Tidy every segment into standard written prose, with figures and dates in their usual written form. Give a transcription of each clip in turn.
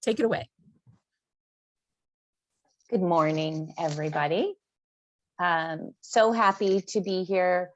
Take it away. Good morning, everybody. So happy to be here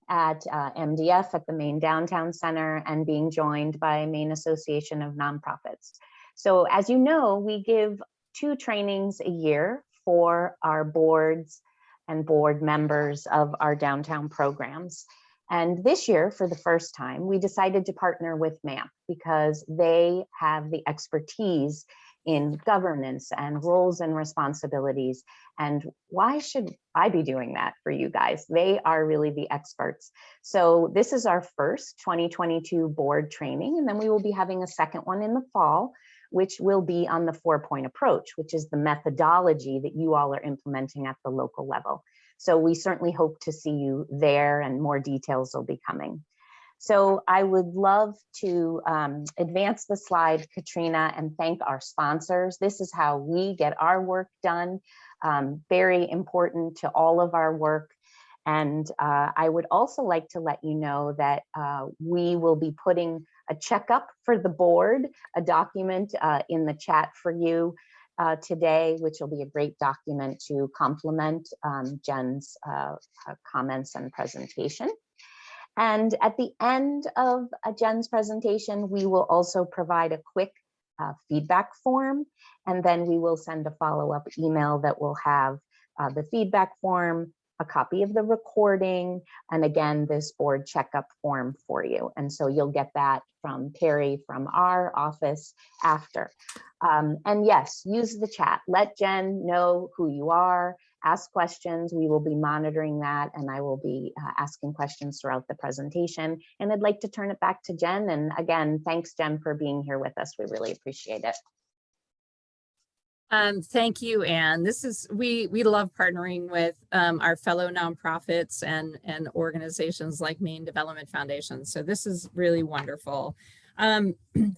at MDF at the Maine Downtown Center and being joined by Maine Association of Nonprofits. So as you know, we give 2 trainings a year for our boards and board members of our downtown programs. And this year, for the first time, we decided to partner with MAMP because they have the expertise in governance and roles and responsibilities. And why should I be doing that for you guys? They are really the experts. So this is our first 2022 board training, and then we will be having a second one in the fall, which will be on the 4-point approach, which is the methodology that you all are implementing at the local level. So we certainly hope to see you there, and more details will be coming. So I would love to advance the slide, Katrina, and thank our sponsors. This is how we get our work done. Very important to all of our work. And I would also like to let you know that we will be putting a checkup for the board, a document in the chat for you today, which will be a great document to complement Jen's comments and presentation. And at the end of Jen's presentation, we will also provide a quick feedback form, and then we will send a follow-up email that will have the feedback form, a copy of the recording, and again, this board checkup form for you. And so you'll get that from Terry from our office after. And yes, use the chat. Let Jen know who you are. Ask questions. We will be monitoring that, and I will be asking questions throughout the presentation. And I'd like to turn it back to Jen. And again, thanks, Jen, for being here with us. We really appreciate it. Thank you, Anne. We love partnering with our fellow nonprofits and organizations like Maine Development Foundation. So this is really wonderful.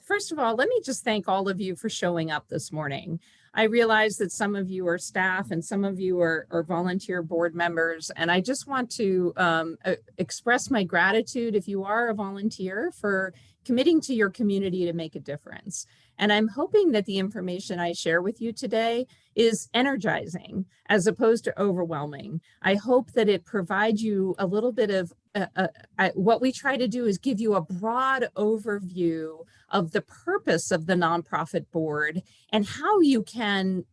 First of all, let me just thank all of you for showing up this morning. I realize that some of you are staff and some of you are volunteer board members, and I just want to express my gratitude if you are a volunteer for committing to your community to make a difference. And I'm hoping that the information I share with you today is energizing as opposed to overwhelming. I hope that it provides you a little bit of what we try to do is give you a broad overview of the purpose of the nonprofit board and how you can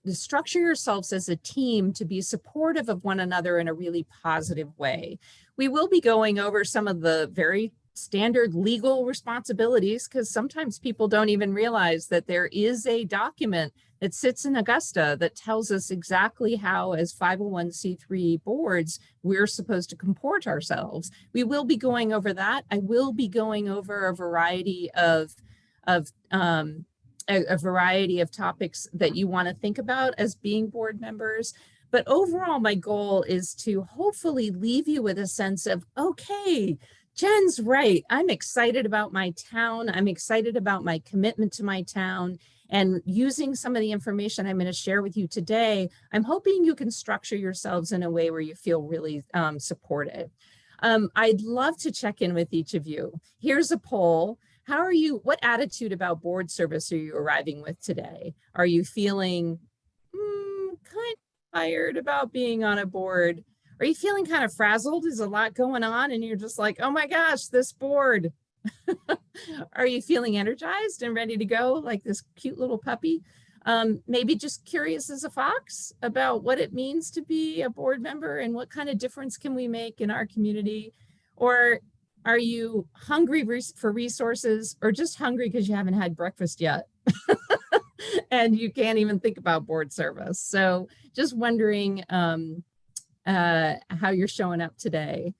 structure yourselves as a team to be supportive of one another in a really positive way. We will be going over some of the very standard legal responsibilities, because sometimes people don't even realize that there is a document that sits in Augusta that tells us exactly how, as 501c3 boards, we're supposed to comport ourselves. We will be going over that. I will be going over a variety of topics that you want to think about as being board members. But overall, my goal is to hopefully leave you with a sense of, okay, Jen's right. I'm excited about my town. I'm excited about my commitment to my town. And using some of the information I'm going to share with you today, I'm hoping you can structure yourselves in a way where you feel really supported. I'd love to check in with each of you. Here's a poll. How are you? What attitude about board service are you arriving with today? Are you feeling kind of tired about being on a board? Are you feeling kind of frazzled? There's a lot going on and you're just like, oh my gosh, this board. Are you feeling energized and ready to go like this cute little puppy? Maybe just curious as a fox about what it means to be a board member and what kind of difference can we make in our community? Or are you hungry for resources, or just hungry because you haven't had breakfast yet? And you can't even think about board service. So just wondering how you're showing up today.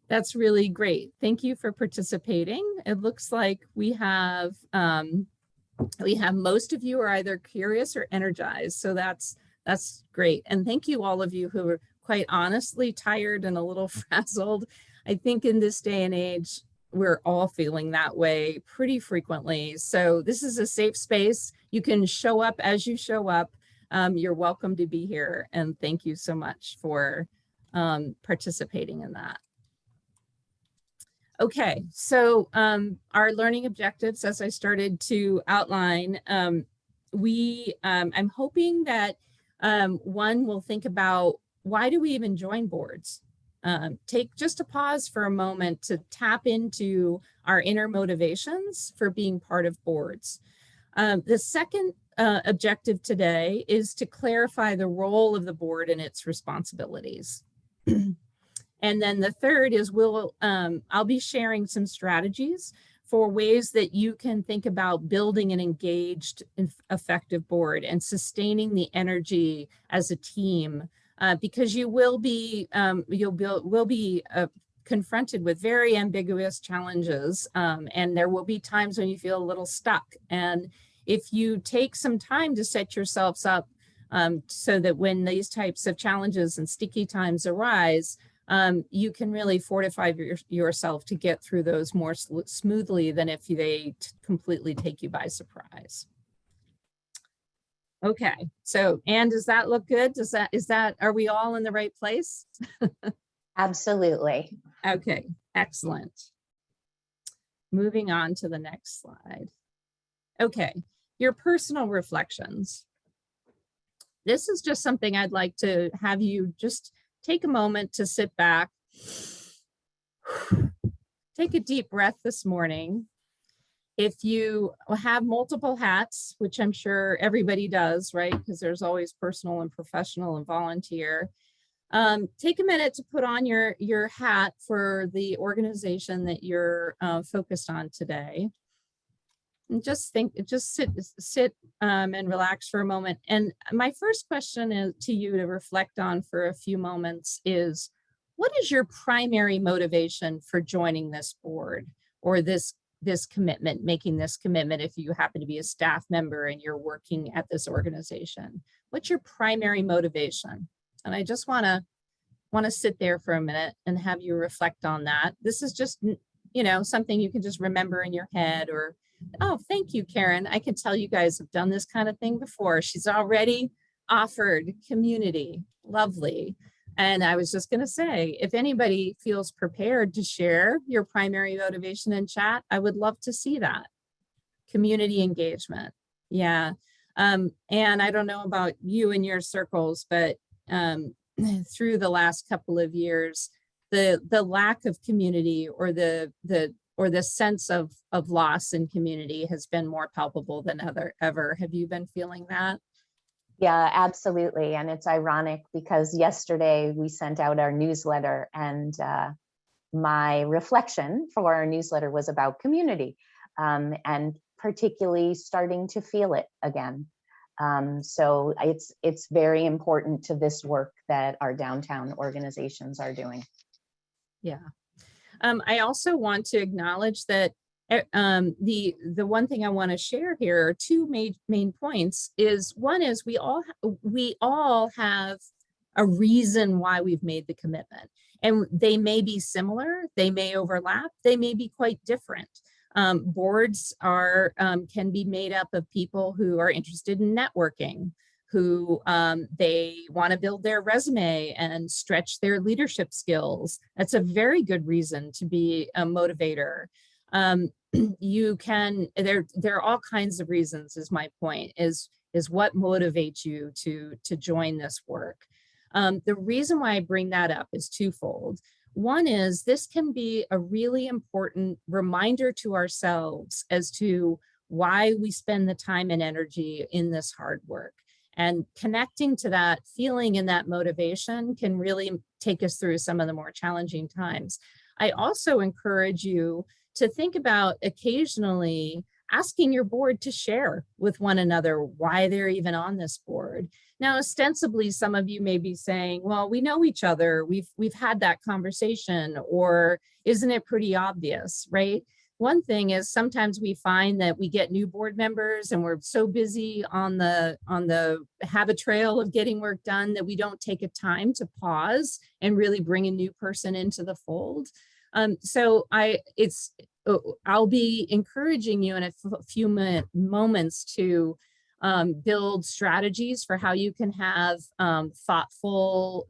That's really great. Thank you for participating. It looks like we have most of you are either curious or energized. So that's great. And thank you all of you who are quite honestly tired and a little frazzled. I think in this day and age, we're all feeling that way pretty frequently. So this is a safe space. You can show up as you show up. You're welcome to be here. And thank you so much for participating in that. Okay, so our learning objectives, as I started to outline, I'm hoping that one will think about, why do we even join boards? Take just a pause for a moment to tap into our inner motivations for being part of boards. The second objective today is to clarify the role of the board and its responsibilities. And then the third is I'll be sharing some strategies for ways that you can think about building an engaged and effective board and sustaining the energy as a team, because you will be confronted with very ambiguous challenges, and there will be times when you feel a little stuck. And if you take some time to set yourselves up so that when these types of challenges and sticky times arise, you can really fortify yourself to get through those more smoothly than if they completely take you by surprise. Okay, so Anne, does that look good? Are we all in the right place? Absolutely. Okay, excellent. Moving on to the next slide. Okay, your personal reflections. This is just something I'd like to have you just take a moment to sit back, take a deep breath this morning. If you have multiple hats, which I'm sure everybody does, right? Because there's always personal and professional and volunteer. Take a minute to put on your hat for the organization that you're focused on today. And just sit and relax for a moment. And my first question is to you to reflect on for a few moments is, what is your primary motivation for joining this board or this commitment, making this commitment if you happen to be a staff member and you're working at this organization? What's your primary motivation? And I just want to sit there for a minute and have you reflect on that. This is just, something you can just remember in your head, or, oh, thank you, Karen. I can tell you guys have done this kind of thing before. She's already offered community. Lovely. And I was just going to say, if anybody feels prepared to share your primary motivation in chat, I would love to see that. Community engagement. Yeah. And I don't know about you and your circles, but through the last couple of years, the lack of community or the sense of loss in community has been more palpable than ever. Have you been feeling that? Yeah, absolutely. And it's ironic because yesterday we sent out our newsletter, and my reflection for our newsletter was about community, and particularly starting to feel it again. So it's very important to this work that our downtown organizations are doing. Yeah. I also want to acknowledge that the one thing I want to share here are two main points. Is one is we all have a reason why we've made the commitment, and they may be similar, they may overlap, they may be quite different. Boards can be made up of people who are interested in networking, who they want to build their resume and stretch their leadership skills. That's a very good reason to be a motivator. There are all kinds of reasons, is my point, is what motivates you to join this work. The reason why I bring that up is twofold. One is this can be a really important reminder to ourselves as to why we spend the time and energy in this hard work. And connecting to that feeling and that motivation can really take us through some of the more challenging times. I also encourage you to think about occasionally asking your board to share with one another why they're even on this board. Now, ostensibly, some of you may be saying, well, we know each other, we've had that conversation, or isn't it pretty obvious, right? One thing is sometimes we find that we get new board members and we're so busy on the habit trail of getting work done that we don't take a time to pause and really bring a new person into the fold. So I'll be encouraging you in a few moments to build strategies for how you can have thoughtful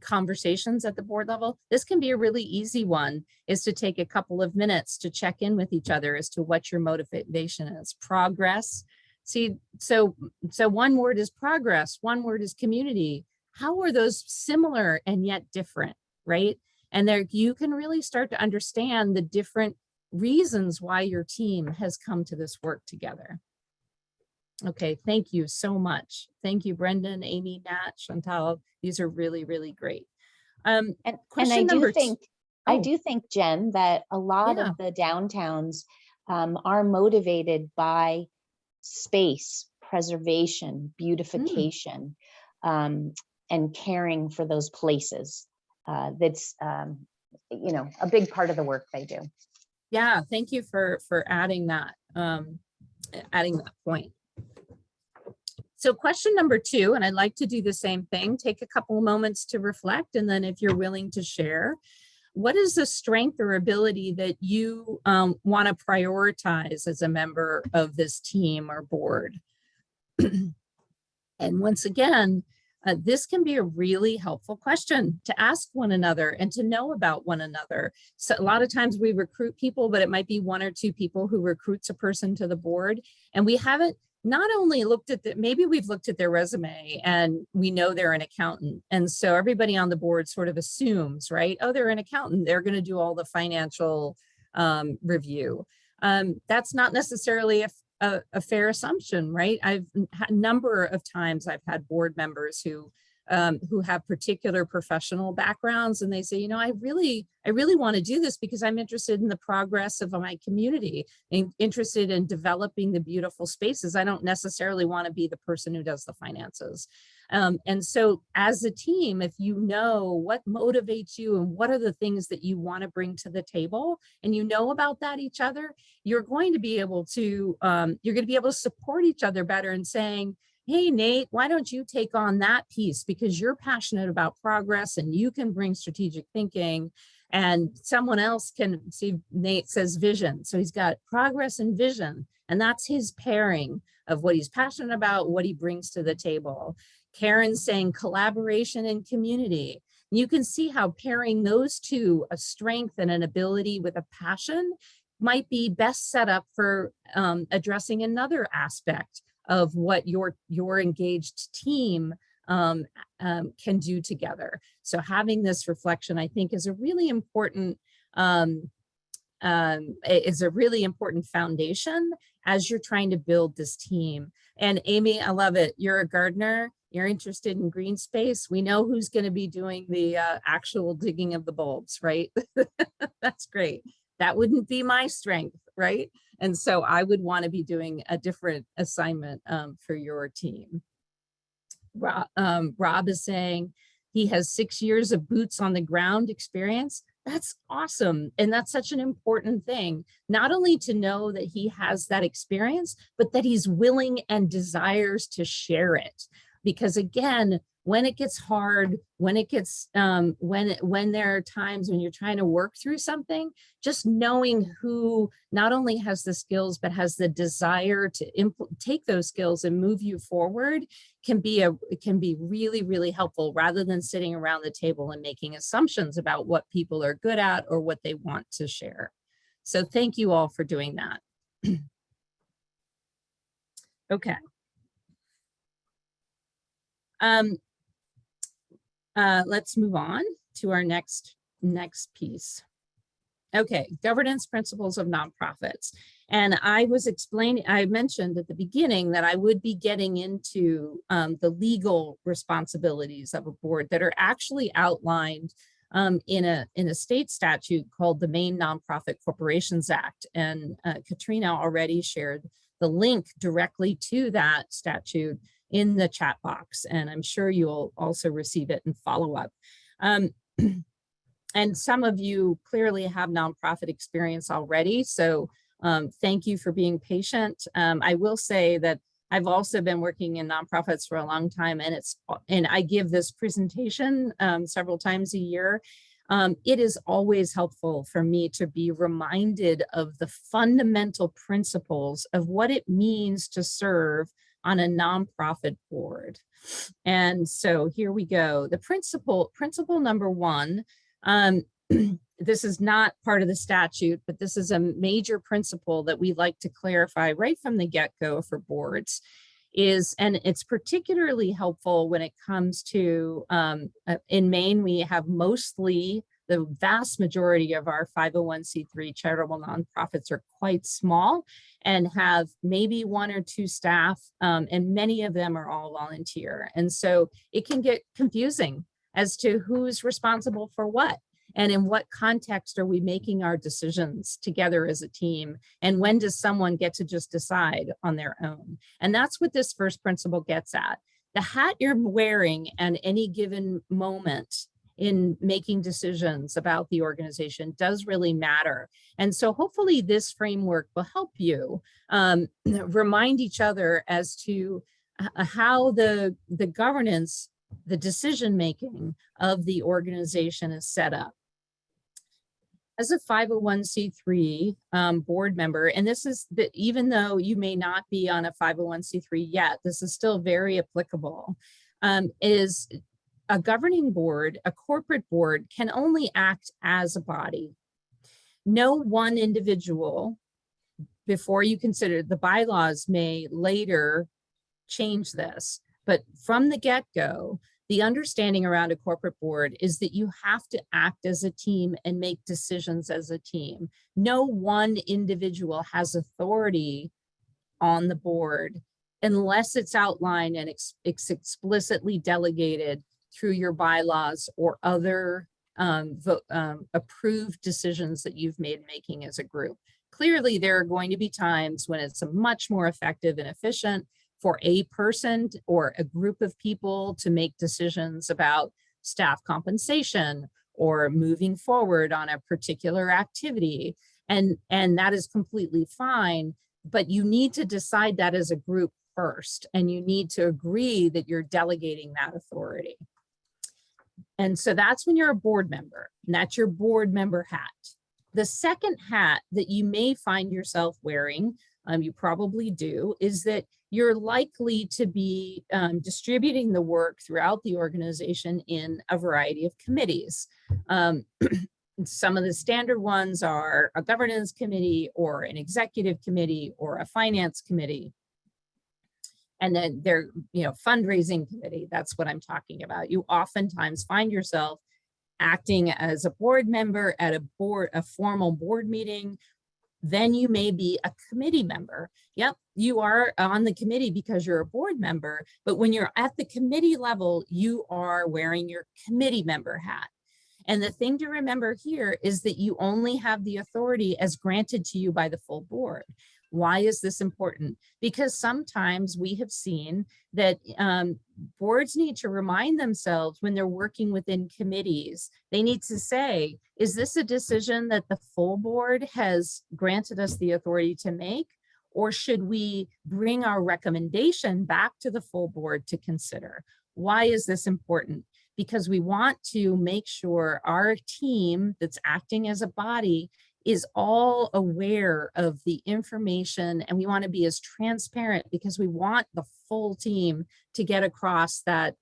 conversations at the board level, this can be a really easy one, is to take a couple of minutes to check in with each other as to what your motivation is. Progress. See, so one word is progress, one word is community. How are those similar and yet different, right? And there you can really start to understand the different reasons why your team has come to this work together. Okay, thank you so much. Thank you, Brendan, Amy, Nat, Chantal. These are really, really great. And Question I do number think, I do think, Jen, that a lot of the downtowns are motivated by space, preservation, beautification, and caring for those places. That's, you know, a big part of the work they do. Yeah, thank you for adding that point. So question number 2, and I'd like to do the same thing, take a couple of moments to reflect, and then if you're willing to share, what is the strength or ability that you want to prioritize as a member of this team or board? And once again, this can be a really helpful question to ask one another and to know about one another. So a lot of times we recruit people, but it might be 1 or 2 people who recruits a person to the board. And we haven't not only looked at maybe we've looked at their resume and we know they're an accountant. And so everybody on the board sort of assumes, right? Oh, they're an accountant. They're going to do all the financial review. That's not necessarily a fair assumption, right? I've had a number of times I've had board members who have particular professional backgrounds, and they say, you know, I really want to do this because I'm interested in the progress of my community and interested in developing the beautiful spaces. I don't necessarily want to be the person who does the finances. And so as a team, if you know what motivates you and what are the things that you want to bring to the table, and you know about that each other, you're going to be able to support each other better in saying, hey, Nate, why don't you take on that piece because you're passionate about progress and you can bring strategic thinking, and someone else can see. Nate says vision. So he's got progress and vision, and that's his pairing of what he's passionate about, what he brings to the table. Karen's saying collaboration and community. You can see how pairing those two, a strength and an ability with a passion, might be best set up for addressing another aspect of what your engaged team can do together. So having this reflection, I think, is a really important foundation as you're trying to build this team. And Amy, I love it. You're a gardener. You're interested in green space. We know who's going to be doing the actual digging of the bulbs, right? That's great. That wouldn't be my strength, right? And so I would want to be doing a different assignment for your team. Rob is saying he has 6 years of boots on the ground experience. That's awesome. And that's such an important thing, not only to know that he has that experience, but that he's willing and desires to share it. Because again, when it gets hard, when it gets, when there are times when you're trying to work through something, just knowing who not only has the skills, but has the desire to take those skills and move you forward can be really, really helpful, rather than sitting around the table and making assumptions about what people are good at or what they want to share. So thank you all for doing that. Okay. Let's move on to our next piece. Okay, governance principles of nonprofits. And I mentioned at the beginning that I would be getting into the legal responsibilities of a board that are actually outlined in a state statute called the Maine Nonprofit Corporations Act. And Katrina already shared the link directly to that statute in the chat box, and I'm sure you'll also receive it and follow up. And some of you clearly have nonprofit experience already, so thank you for being patient. I will say that I've also been working in nonprofits for a long time, and I give this presentation several times a year. It is always helpful for me to be reminded of the fundamental principles of what it means to serve on a nonprofit board. And so here we go. The principle number one, this is not part of the statute, but this is a major principle that we like to clarify right from the get-go for boards is, and it's particularly helpful when it comes to, in Maine, we have mostly the vast majority of our 501c3 charitable nonprofits are quite small and have maybe 1 or 2 staff, and many of them are all volunteer. And so it can get confusing as to who's responsible for what. And in what context are we making our decisions together as a team? And when does someone get to just decide on their own? And that's what this first principle gets at. The hat you're wearing at any given moment in making decisions about the organization does really matter. And so hopefully this framework will help you remind each other as to how the governance, the decision-making of the organization is set up. As a 501c3 board member, and this is that even though you may not be on a 501c3 yet, this is still very applicable, is a governing board, a corporate board can only act as a body. No one individual, before you consider, the bylaws may later change this, but from the get-go, the understanding around a corporate board is that you have to act as a team and make decisions as a team. No one individual has authority on the board unless it's outlined and it's explicitly delegated through your bylaws or other approved decisions that you've made making as a group. Clearly, there are going to be times when it's much more effective and efficient for a person or a group of people to make decisions about staff compensation or moving forward on a particular activity. And that is completely fine, but you need to decide that as a group first, and you need to agree that you're delegating that authority. And so that's when you're a board member, and that's your board member hat. The second hat that you may find yourself wearing, you probably do, is that you're likely to be distributing the work throughout the organization in a variety of committees. Some of the standard ones are a governance committee or an executive committee or a finance committee. And then they're, fundraising committee, that's what I'm talking about. You oftentimes find yourself acting as a board member at a formal board meeting. Then you may be a committee member. Yep, you are on the committee because you're a board member, but when you're at the committee level, you are wearing your committee member hat. And the thing to remember here is that you only have the authority as granted to you by the full board. Why is this important? Because sometimes we have seen that boards need to remind themselves when they're working within committees, they need to say, is this a decision that the full board has granted us the authority to make? Or should we bring our recommendation back to the full board to consider? Why is this important? Because we want to make sure our team that's acting as a body is all aware of the information, and we want to be as transparent because we want the full team to get across that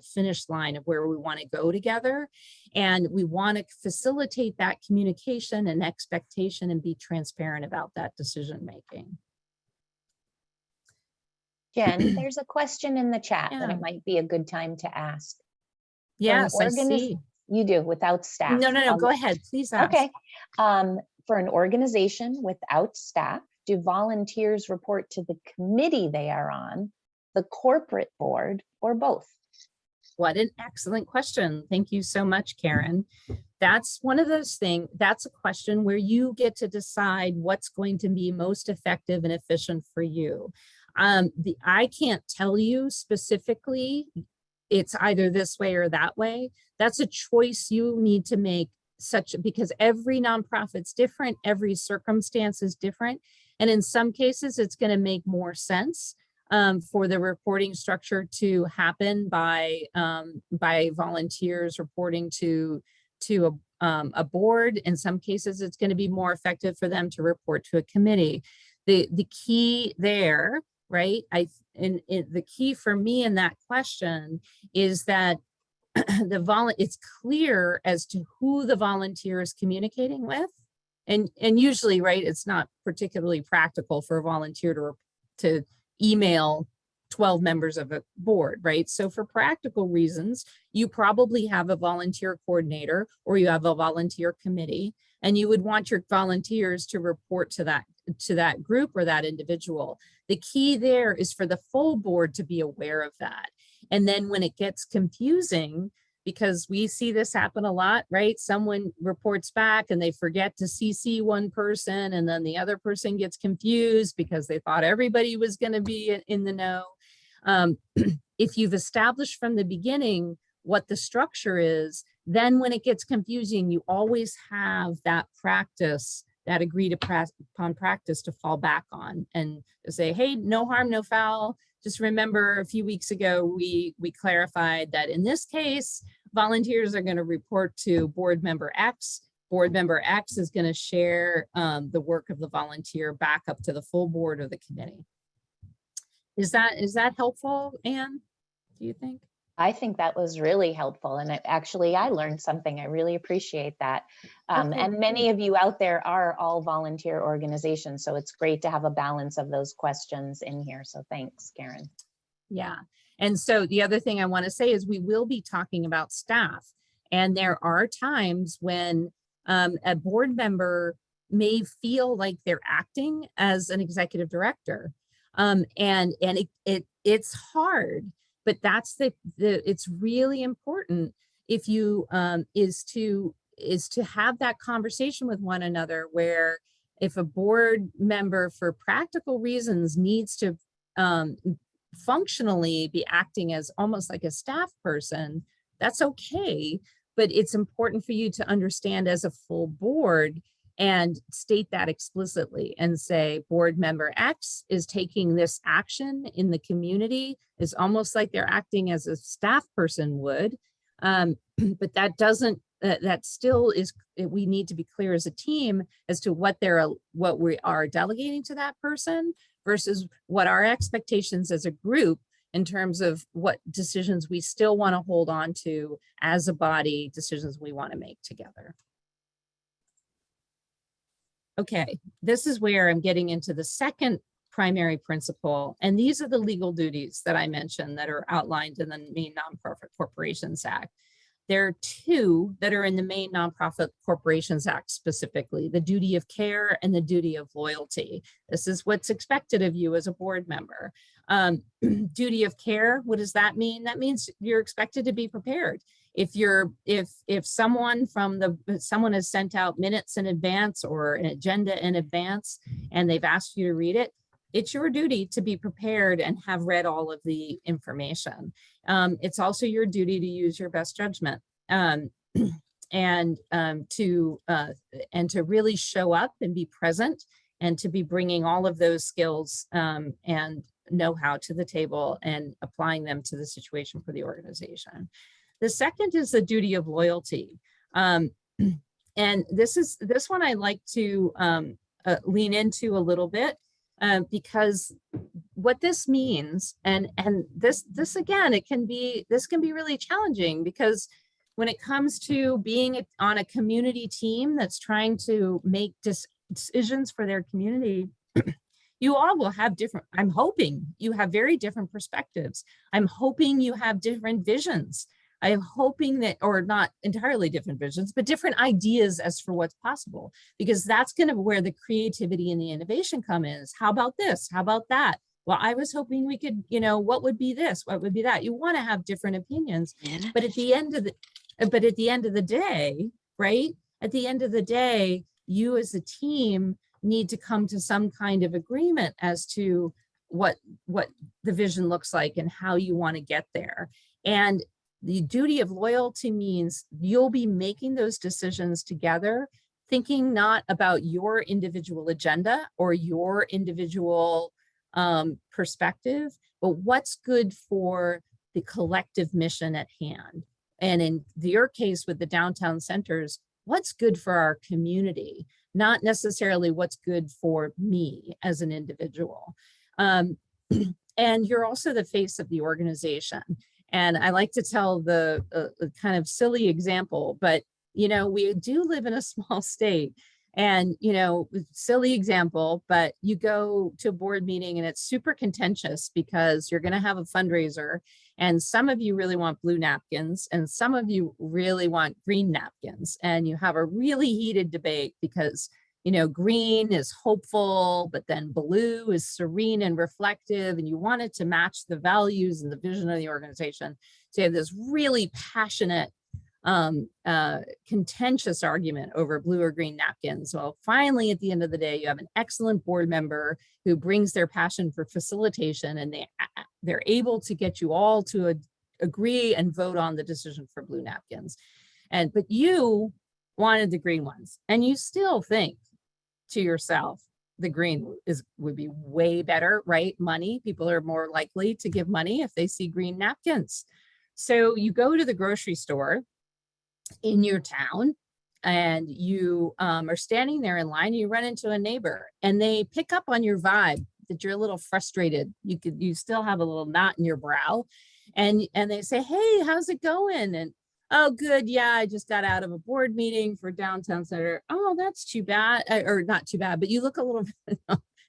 finish line of where we want to go together. And we want to facilitate that communication and expectation and be transparent about that decision making. Jen, there's a question in the chat that Yeah. it might be a good time to ask. Yes, I see. You do, without staff. No, go ahead, please ask. Okay. For an organization without staff, do volunteers report to the committee they are on, the corporate board, or both? What an excellent question. Thank you so much, Karen. That's one of those things, that's a question where you get to decide what's going to be most effective and efficient for you. I can't tell you specifically, it's either this way or that way. That's a choice you need to make, because every nonprofit's different, every circumstance is different. And in some cases, it's going to make more sense for the reporting structure to happen by volunteers reporting to a board. In some cases, it's going to be more effective for them to report to a committee. The key there right? The key for me in that question is that it's clear as to who the volunteer is communicating with. And usually, right, it's not particularly practical for a volunteer to email 12 members of a board, right? So for practical reasons, you probably have a volunteer coordinator or you have a volunteer committee, and you would want your volunteers to report to that group or that individual. The key there is for the full board to be aware of that. And then when it gets confusing, because we see this happen a lot, right? Someone reports back and they forget to CC one person, and then the other person gets confused because they thought everybody was going to be in the know. If you've established from the beginning what the structure is, then when it gets confusing, you always have that practice, that agreed upon practice to fall back on and to say, hey, no harm, no foul. Just remember a few weeks ago, we clarified that in this case, volunteers are going to report to board member X. Board member X is going to share the work of the volunteer back up to the full board or the committee. Is that helpful, Anne? Do you think? I think that was really helpful. And I learned something. I really appreciate that. Okay. And many of you out there are all volunteer organizations. So it's great to have a balance of those questions in here. So thanks, Karen. Yeah. And so the other thing I want to say is we will be talking about staff. And there are times when a board member may feel like they're acting as an executive director. And it's hard. But that's it's really important if you is to have that conversation with one another, where if a board member for practical reasons needs to functionally be acting as almost like a staff person, that's okay. But it's important for you to understand as a full board and state that explicitly and say board member X is taking this action in the community. Is almost like they're acting as a staff person would, but that doesn't, that still is, we need to be clear as a team as to what we are delegating to that person versus what our expectations as a group in terms of what decisions we still want to hold on to as a body, decisions we want to make together. Okay, this is where I'm getting into the second primary principle, and these are the legal duties that I mentioned that are outlined in the Maine Nonprofit Corporations Act. There are two that are in the Maine Nonprofit Corporations Act specifically, the duty of care and the duty of loyalty. This is what's expected of you as a board member. Duty of care, what does that mean? That means you're expected to be prepared. If someone has sent out minutes in advance or an agenda in advance and they've asked you to read it, it's your duty to be prepared and have read all of the information. It's also your duty to use your best judgment and to really show up and be present and to be bringing all of those skills and know-how to the table and applying them to the situation for the organization. The second is the duty of loyalty. And this one I like to lean into a little bit because what this means, and this again, this can be really challenging because when it comes to being on a community team that's trying to make decisions for their community, you all will have different, I'm hoping you have very different perspectives. I'm hoping you have different visions. I'm hoping that, or not entirely different visions, but different ideas as for what's possible, because that's kind of where the creativity and the innovation come in. Is how about this? How about that? Well, I was hoping we could, what would be this? What would be that? You want to have different opinions, but at the end of the day, right? At the end of the day, you as a team need to come to some kind of agreement as to what the vision looks like and how you want to get there. And the duty of loyalty means you'll be making those decisions together, thinking not about your individual agenda or your individual perspective, but what's good for the collective mission at hand. And in your case with the downtown centers, what's good for our community, not necessarily what's good for me as an individual. And you're also the face of the organization. And I like to tell the kind of silly example, but we do live in a small state. And, silly example, but you go to a board meeting and it's super contentious because you're going to have a fundraiser. And some of you really want blue napkins and some of you really want green napkins. And you have a really heated debate because, green is hopeful, but then blue is serene and reflective. And you want it to match the values and the vision of the organization. So you have this really passionate contentious argument over blue or green napkins. Well, finally, at the end of the day, you have an excellent board member who brings their passion for facilitation, and they're able to get you all to agree and vote on the decision for blue napkins. But you wanted the green ones, and you still think to yourself, the green would be way better, right? Money, people are more likely to give money if they see green napkins. So you go to the grocery store in your town and you are standing there in line, you run into a neighbor and they pick up on your vibe that you're a little frustrated. You still have a little knot in your brow, and they say, "Hey, how's it going?" And, "Oh, good. Yeah, I just got out of a board meeting for downtown center." "Oh, that's too bad," or not too bad, but you look a little,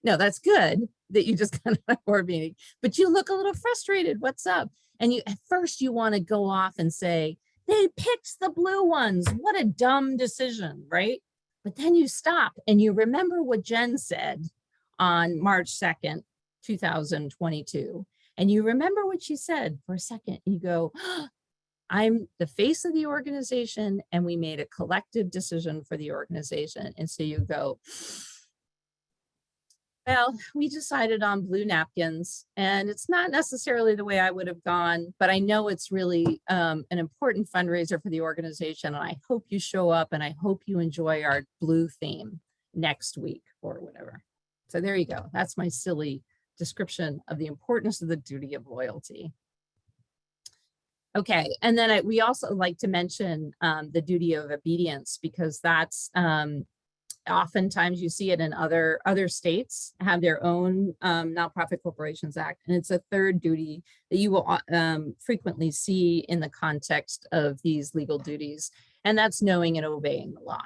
no, that's good that you just got out of a board meeting, but you look a little frustrated. What's up? And at first you want to go off and say, "They picked the blue ones. What a dumb decision," right? But then you stop and you remember what Jen said on March 2nd, 2022. And you remember what she said for a second. You go, "I'm the face of the organization and we made a collective decision for the organization." And so you go, "Well, we decided on blue napkins and it's not necessarily the way I would have gone, but I know it's really an important fundraiser for the organization. And I hope you show up and I hope you enjoy our blue theme next week," or whatever. So there you go. That's my silly description of the importance of the duty of loyalty. Okay, and then we also like to mention the duty of obedience, because that's oftentimes you see it in other states have their own Nonprofit Corporations Act, and it's a third duty that you will frequently see in the context of these legal duties, and that's knowing and obeying the law.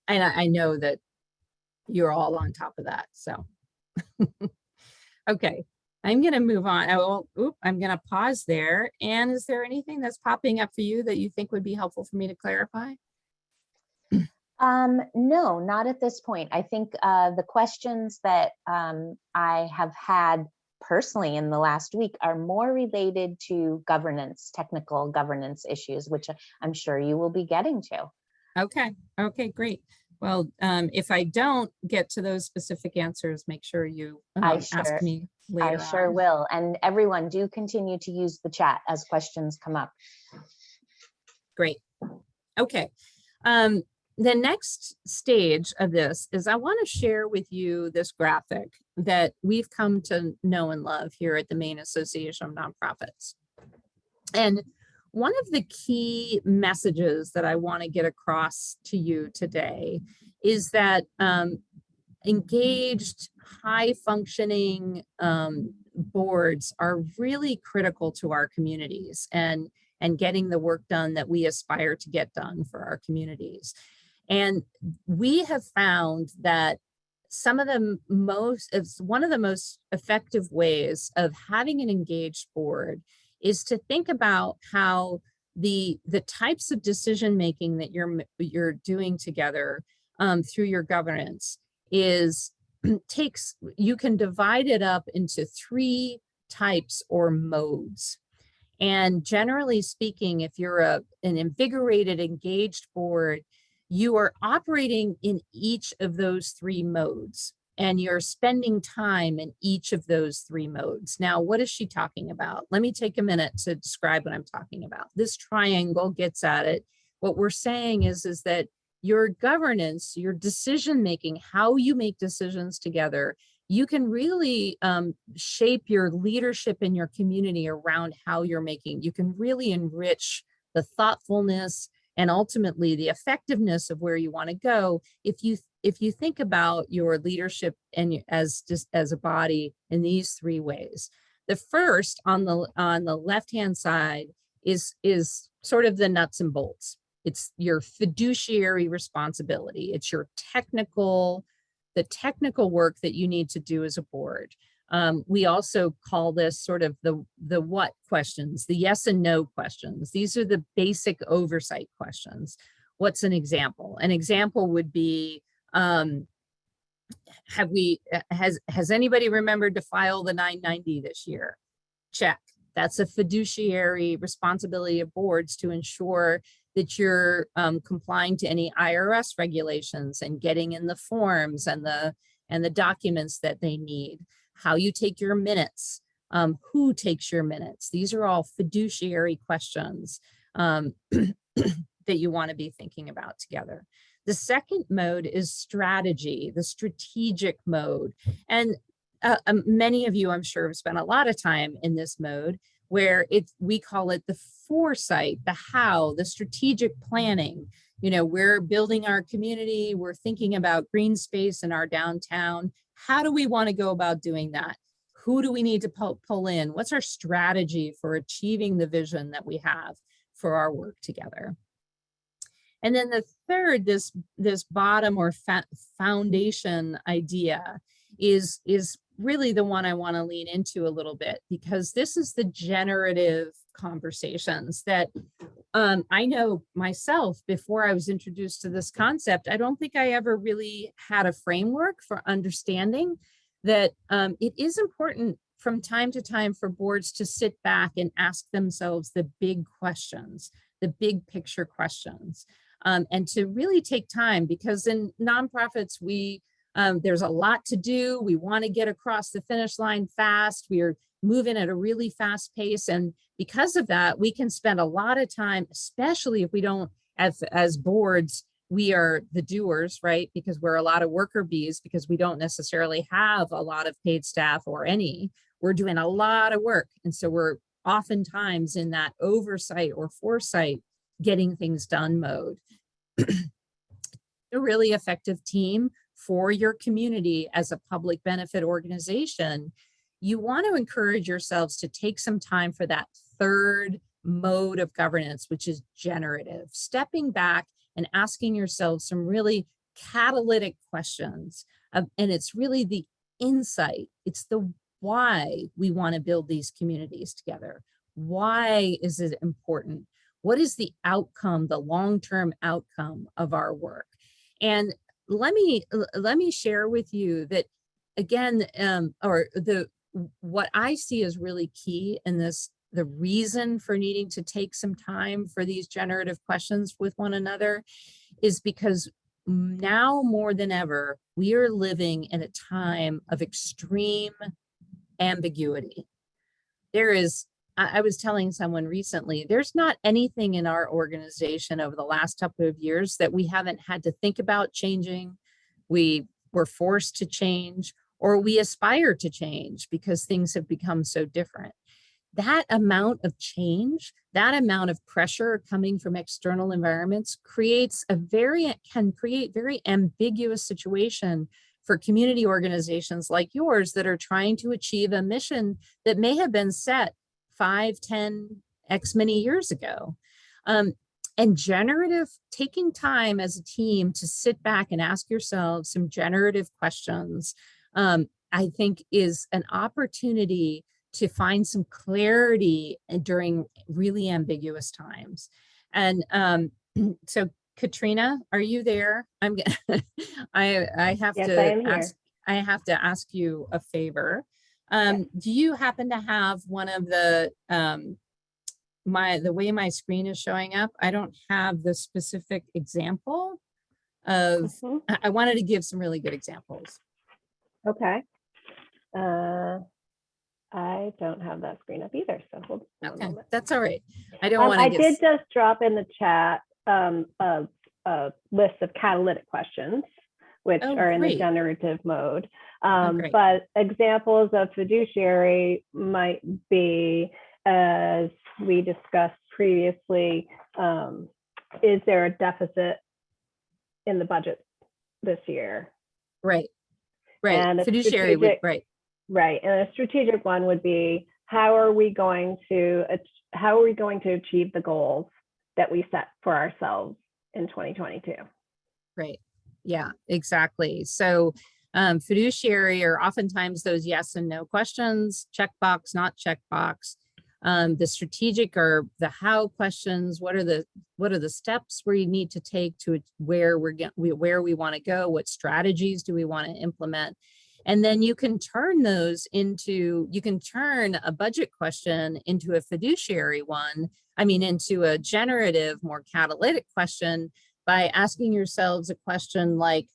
And I know that you're all on top of that, so. Okay, I'm going to move on. I'm going to pause there. And is there anything that's popping up for you that you think would be helpful for me to clarify? No, not at this point. I think the questions that I have had personally in the last week are more related to governance, technical governance issues, which I'm sure you will be getting to. Okay, great. Well, if I don't get to those specific answers, make sure you ask me later on. I sure will. And everyone, do continue to use the chat as questions come up. Great. Okay. The next stage of this is I want to share with you this graphic that we've come to know and love here at the Maine Association of Nonprofits. And one of the key messages that I want to get across to you today is that engaged, high-functioning boards are really critical to our communities and getting the work done that we aspire to get done for our communities. And we have found that one of the most effective ways of having an engaged board is to think about how the types of decision making that you're doing together through your governance is you can divide it up into 3 types or modes. And generally speaking, if you're an invigorated, engaged board, you are operating in each of those 3 modes. And you're spending time in each of those 3 modes. Now, what is she talking about? Let me take a minute to describe what I'm talking about. This triangle gets at it. What we're saying is that your governance, your decision-making, how you make decisions together, you can really shape your leadership in your community around how you're making. You can really enrich the thoughtfulness and ultimately the effectiveness of where you want to go, if you think about your leadership and as just as a body in these three ways. The first on the left-hand side is sort of the nuts and bolts. It's your fiduciary responsibility. It's your the technical work that you need to do as a board. We also call this sort of the what questions, the yes and no questions. These are the basic oversight questions. What's an example? An example would be, has anybody remembered to file the 990 this year? Check. That's a fiduciary responsibility of boards to ensure that you're complying to any IRS regulations and getting in the forms and the documents that they need. How you take your minutes, who takes your minutes. These are all fiduciary questions that you want to be thinking about together. The second mode is strategy, the strategic mode. And many of you, I'm sure, have spent a lot of time in this mode where we call it the foresight, the how, the strategic planning. You know, we're building our community, we're thinking about green space in our downtown. How do we want to go about doing that? Who do we need to pull in? What's our strategy for achieving the vision that we have for our work together? And then the third, this bottom or foundation idea is really the one I want to lean into a little bit, because this is the generative conversations that I know myself, before I was introduced to this concept, I don't think I ever really had a framework for understanding that it is important from time to time for boards to sit back and ask themselves the big questions, the big picture questions, and to really take time, because in nonprofits, there's a lot to do. We want to get across the finish line fast. We are moving at a really fast pace. And because of that, we can spend a lot of time, especially if we don't, as boards, we are the doers, right? Because we're a lot of worker bees, because we don't necessarily have a lot of paid staff or any. We're doing a lot of work. And so we're oftentimes in that oversight or foresight, getting things done mode. A really effective team for your community as a public benefit organization, you want to encourage yourselves to take some time for that third mode of governance, which is generative, stepping back and asking yourselves some really catalytic questions. And it's really the insight. It's the why we want to build these communities together. Why is it important? What is the outcome, the long-term outcome of our work? And let me share with you that, again, what I see is really key in this, the reason for needing to take some time for these generative questions with one another is because now more than ever, we are living in a time of extreme ambiguity. I was telling someone recently, there's not anything in our organization over the last couple of years that we haven't had to think about changing. We were forced to change, or we aspire to change because things have become so different. That amount of change, that amount of pressure coming from external environments can create very ambiguous situation for community organizations like yours that are trying to achieve a mission that may have been set 5, 10, X many years ago. And taking time as a team to sit back and ask yourselves some generative questions, I think is an opportunity to find some clarity during really ambiguous times. And so Katrina, are you there? I have Yes, to I am ask, I have to ask you a favor. Do you happen to have one of the way my screen is showing up? I don't have the specific example of, I wanted to give some really good examples. Okay. I don't have that screen up either, so hold on a moment. That's all right. I don't want to I did just drop in the chat a list of catalytic questions, which are in the generative mode. But examples of fiduciary might be, as we discussed previously, is there a deficit in the budget this year? Right. Right. And Fiduciary would, right. Right. And a strategic one would be, how are we going to achieve the goals that we set for ourselves in 2022? Right. Yeah, exactly. So fiduciary are oftentimes those yes and no questions, checkbox, not checkbox. The strategic are the how questions. What are the steps we need to take to where we want to go? What strategies do we want to implement? And then you can turn a budget question into a fiduciary one. I mean, into a generative, more catalytic question by asking yourselves a question like,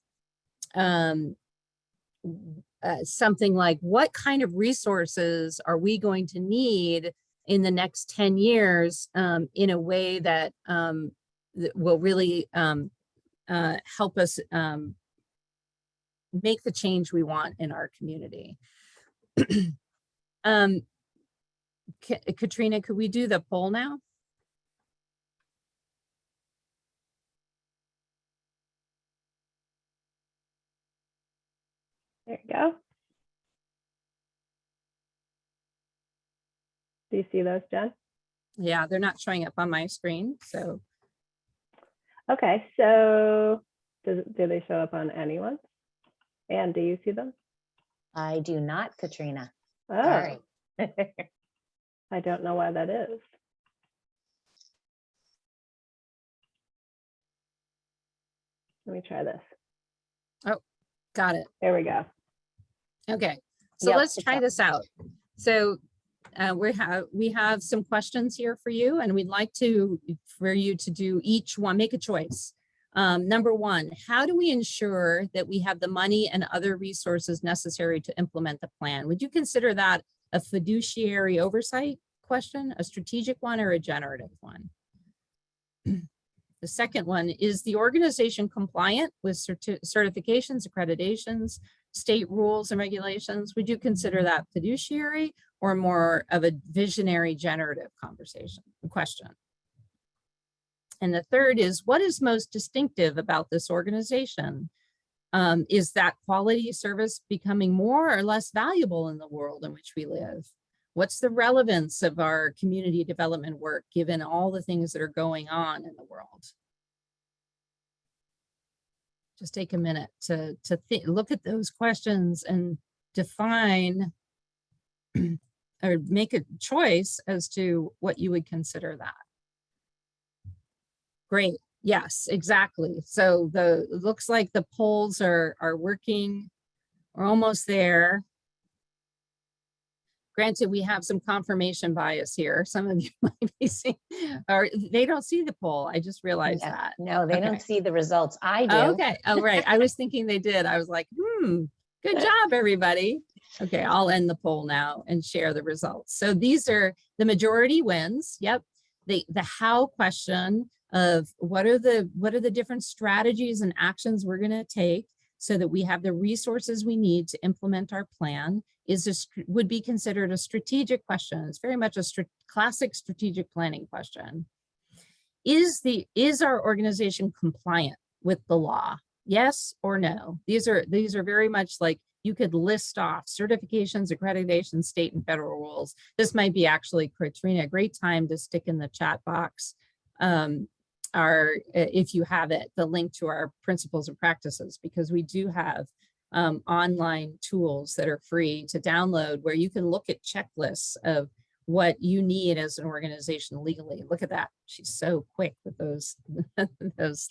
something like, what kind of resources are we going to need in the next 10 years in a way that will really help us make the change we want in our community. Katrina, could we do the poll now? There you go. Do you see those, Jen? Yeah, they're not showing up on my screen, so. Okay, so do they show up on anyone's? And do you see them? I do not, Katrina. Oh, Sorry. I don't know why that is. Let me try this. Oh, got it. There we go. Okay, so Yep, let's try this out. So we have some questions here for you, and we'd like for you to do each one, make a choice. Number one, how do we ensure that we have the money and other resources necessary to implement the plan? Would you consider that a fiduciary oversight question, a strategic one, or a generative one? The second one, is the organization compliant with certifications, accreditations, state rules and regulations? Would you consider that fiduciary or more of a visionary generative question? And the third is, what is most distinctive about this organization? Is that quality service becoming more or less valuable in the world in which we live? What's the relevance of our community development work given all the things that are going on in the world? Just take a minute to look at those questions and define or make a choice as to what you would consider that. Great. Yes, exactly. So it looks like the polls are working. We're almost there. Granted, we have some confirmation bias here. Some of you might be seeing, or they don't see the poll. I just realized that. No, they don't see the results. I do. Okay. Oh, right. I was thinking they did. I was like, good job, everybody. Okay, I'll end the poll now and share the results. So these are the majority wins. Yep. The how question of what are the different strategies and actions we're going to take so that we have the resources we need to implement our plan would be considered a strategic question. It's very much a classic strategic planning question. Is our organization compliant with the law? Yes or no? These are very much like, you could list off certifications, accreditations, state and federal rules. This might be actually, Katrina, a great time to stick in the chat box, if you have it, the link to our principles and practices, because we do have online tools that are free to download where you can look at checklists of what you need as an organization legally. Look at that. She's so quick with those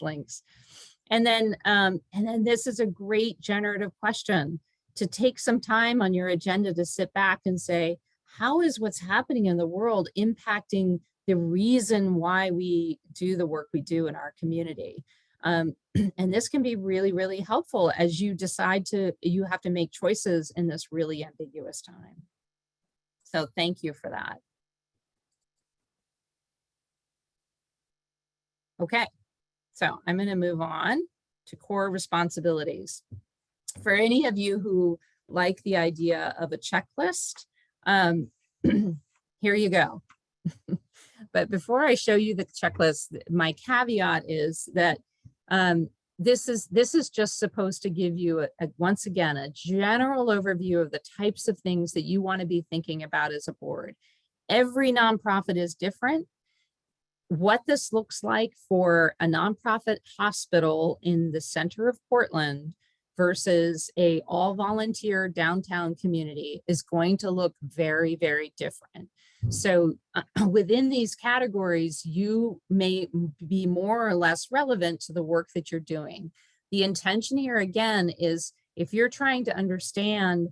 links. And then this is a great generative question to take some time on your agenda to sit back and say, how is what's happening in the world impacting the reason why we do the work we do in our community? And this can be really, really helpful as you decide you have to make choices in this really ambiguous time. So thank you for that. Okay, so I'm going to move on to core responsibilities. For any of you who like the idea of a checklist, here you go. But before I show you the checklist, my caveat is that this is just supposed to give you once again a general overview of the types of things that you want to be thinking about as a board. Every nonprofit is different. What this looks like for a nonprofit hospital in the center of Portland versus a all volunteer downtown community is going to look very, very different. So within these categories, you may be more or less relevant to the work that you're doing. The intention here again is if you're trying to understand,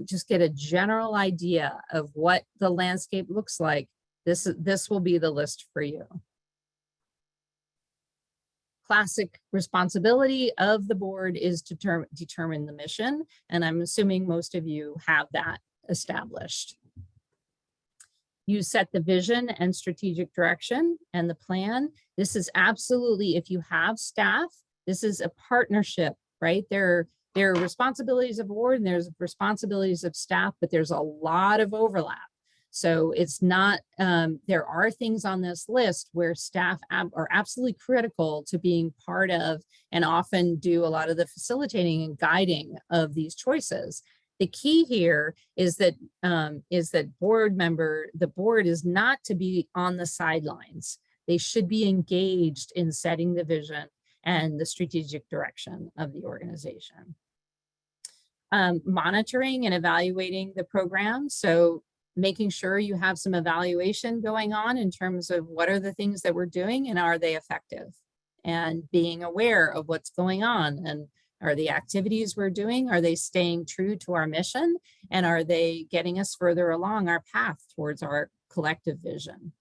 just get a general idea of what the landscape looks like, this will be the list for you. Classic responsibility of the board is to determine the mission, and I'm assuming most of you have that established. You set the vision and strategic direction and the plan. This is absolutely, if you have staff, this is a partnership, right? There are responsibilities of board and there's responsibilities of staff, but there's a lot of overlap. So it's not, there are things on this list where staff are absolutely critical to being part of and often do a lot of the facilitating and guiding of these choices. The key here is that the board is not to be on the sidelines. They should be engaged in setting the vision and the strategic direction of the organization. Monitoring and evaluating the program. So making sure you have some evaluation going on in terms of what are the things that we're doing and are they effective, and being aware of what's going on, and are the activities we're doing, are they staying true to our mission, and are they getting us further along our path towards our collective vision.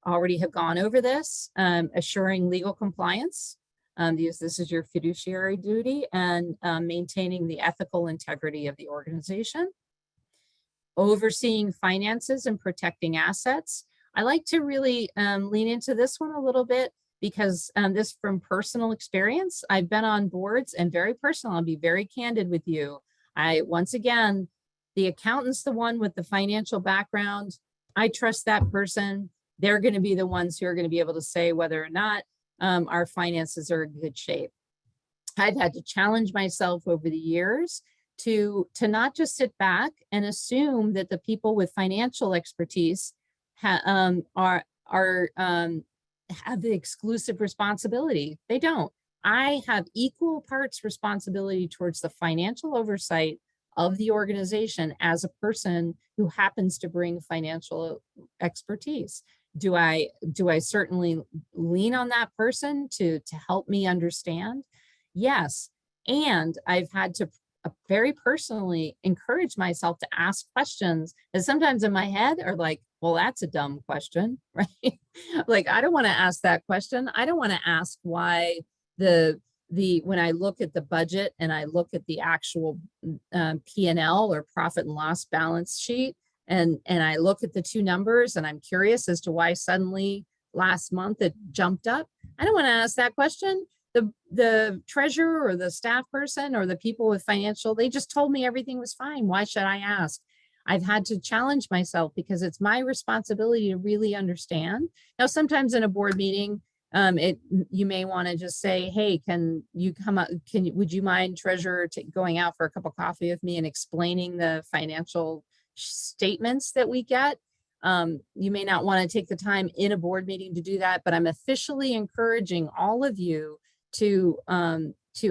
Already have gone over this, assuring legal compliance. This is your fiduciary duty, and maintaining the ethical integrity of the organization. Overseeing finances and protecting assets. I like to really lean into this one a little bit because this from personal experience. I've been on boards and very personal. I'll be very candid with you. Once again, the accountant's the one with the financial background. I trust that person. They're going to be the ones who are going to be able to say whether or not our finances are in good shape. I've had to challenge myself over the years to not just sit back and assume that the people with financial expertise have the exclusive responsibility. They don't. I have equal parts responsibility towards the financial oversight of the organization as a person who happens to bring financial expertise. Do I certainly lean on that person to help me understand? Yes. And I've had to very personally encourage myself to ask questions that sometimes in my head are like, well, that's a dumb question, right? Like, I don't want to ask that question. I don't want to ask why when I look at the budget and I look at the actual P&L or profit and loss balance sheet, and I look at the two numbers and I'm curious as to why suddenly last month it jumped up. I don't want to ask that question. The treasurer or the staff person or the people with financial, they just told me everything was fine. Why should I ask? I've had to challenge myself because it's my responsibility to really understand. Now, sometimes in a board meeting, you may want to just say, hey, can you come up? Would you mind, treasurer, going out for a cup of coffee with me and explaining the financial statements that we get? You may not want to take the time in a board meeting to do that, but I'm officially encouraging all of you to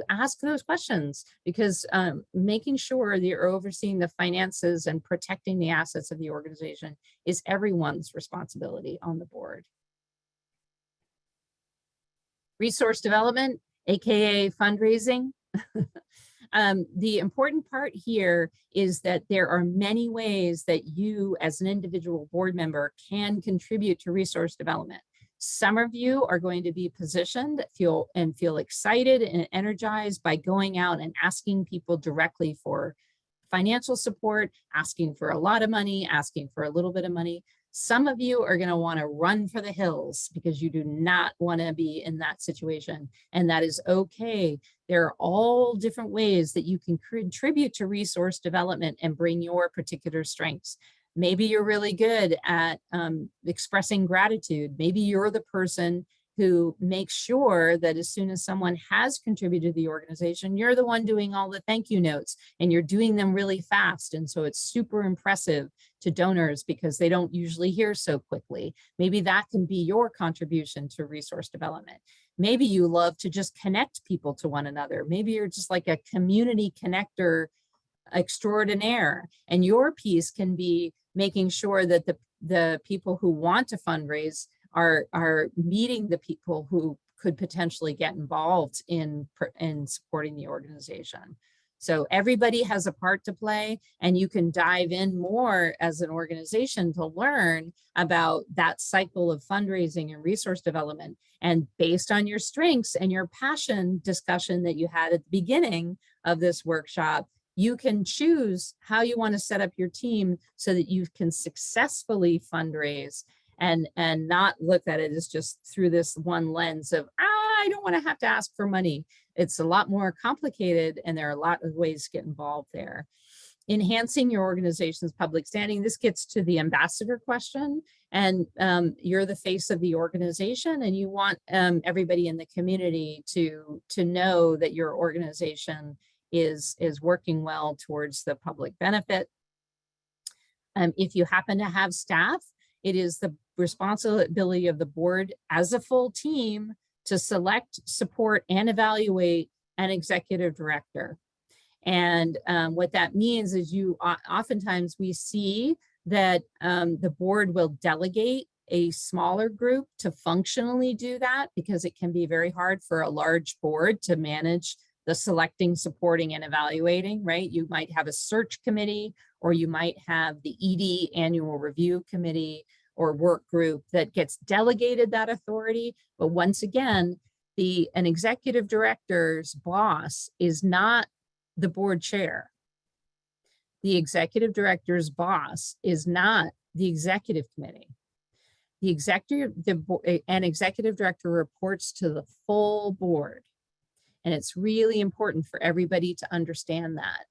ask those questions, because making sure that you're overseeing the finances and protecting the assets of the organization is everyone's responsibility on the board. Resource development, AKA fundraising. The important part here is that there are many ways that you as an individual board member can contribute to resource development. Some of you are going to be positioned, feel excited and energized by going out and asking people directly for financial support, asking for a lot of money, asking for a little bit of money. Some of you are going to want to run for the hills because you do not want to be in that situation, and that is okay. There are all different ways that you can contribute to resource development and bring your particular strengths. Maybe you're really good at expressing gratitude. Maybe you're the person who makes sure that as soon as someone has contributed to the organization, you're the one doing all the thank you notes, and you're doing them really fast. And so it's super impressive to donors because they don't usually hear so quickly. Maybe that can be your contribution to resource development. Maybe you love to just connect people to one another. Maybe you're just like a community connector extraordinaire, and your piece can be making sure that the people who want to fundraise are meeting the people who could potentially get involved in supporting the organization. So everybody has a part to play, and you can dive in more as an organization to learn about that cycle of fundraising and resource development. And based on your strengths and your passion discussion that you had at the beginning of this workshop, you can choose how you want to set up your team so that you can successfully fundraise and not look at it as just through this one lens of, I don't want to have to ask for money. It's a lot more complicated, and there are a lot of ways to get involved there. Enhancing your organization's public standing. This gets to the ambassador question, and you're the face of the organization, and you want everybody in the community to know that your organization is working well towards the public benefit. If you happen to have staff, it is the responsibility of the board as a full team to select, support, and evaluate an executive director. And what that means is oftentimes we see that the board will delegate a smaller group to functionally do that, because it can be very hard for a large board to manage the selecting, supporting, and evaluating, right? You might have a search committee, or you might have the ED annual review committee or work group that gets delegated that authority. But once again, an executive director's boss is not the board chair. The executive director's boss is not the executive committee. An executive director reports to the full board. And it's really important for everybody to understand that.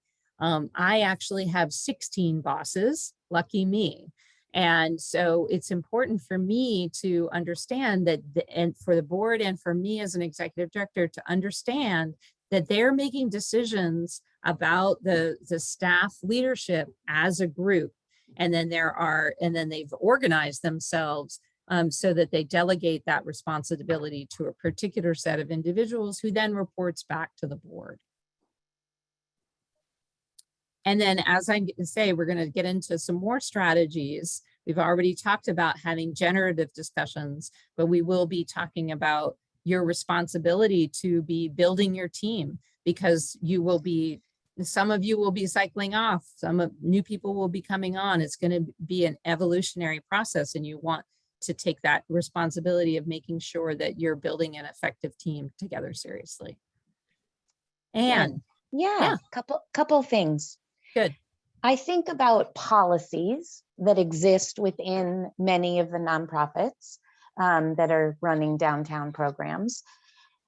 I actually have 16 bosses, lucky me. And so it's important for me to understand that, and for the board and for me as an executive director to understand that they're making decisions about the staff leadership as a group. And then they've organized themselves so that they delegate that responsibility to a particular set of individuals who then reports back to the board. And then, as I say, we're going to get into some more strategies. We've already talked about having generative discussions, but we will be talking about your responsibility to be building your team, because some of you will be cycling off, new people will be coming on. It's going to be an evolutionary process, and you want to take that responsibility of making sure that you're building an effective team together seriously. And yeah. Couple things. Good. I think about policies that exist within many of the nonprofits that are running downtown programs.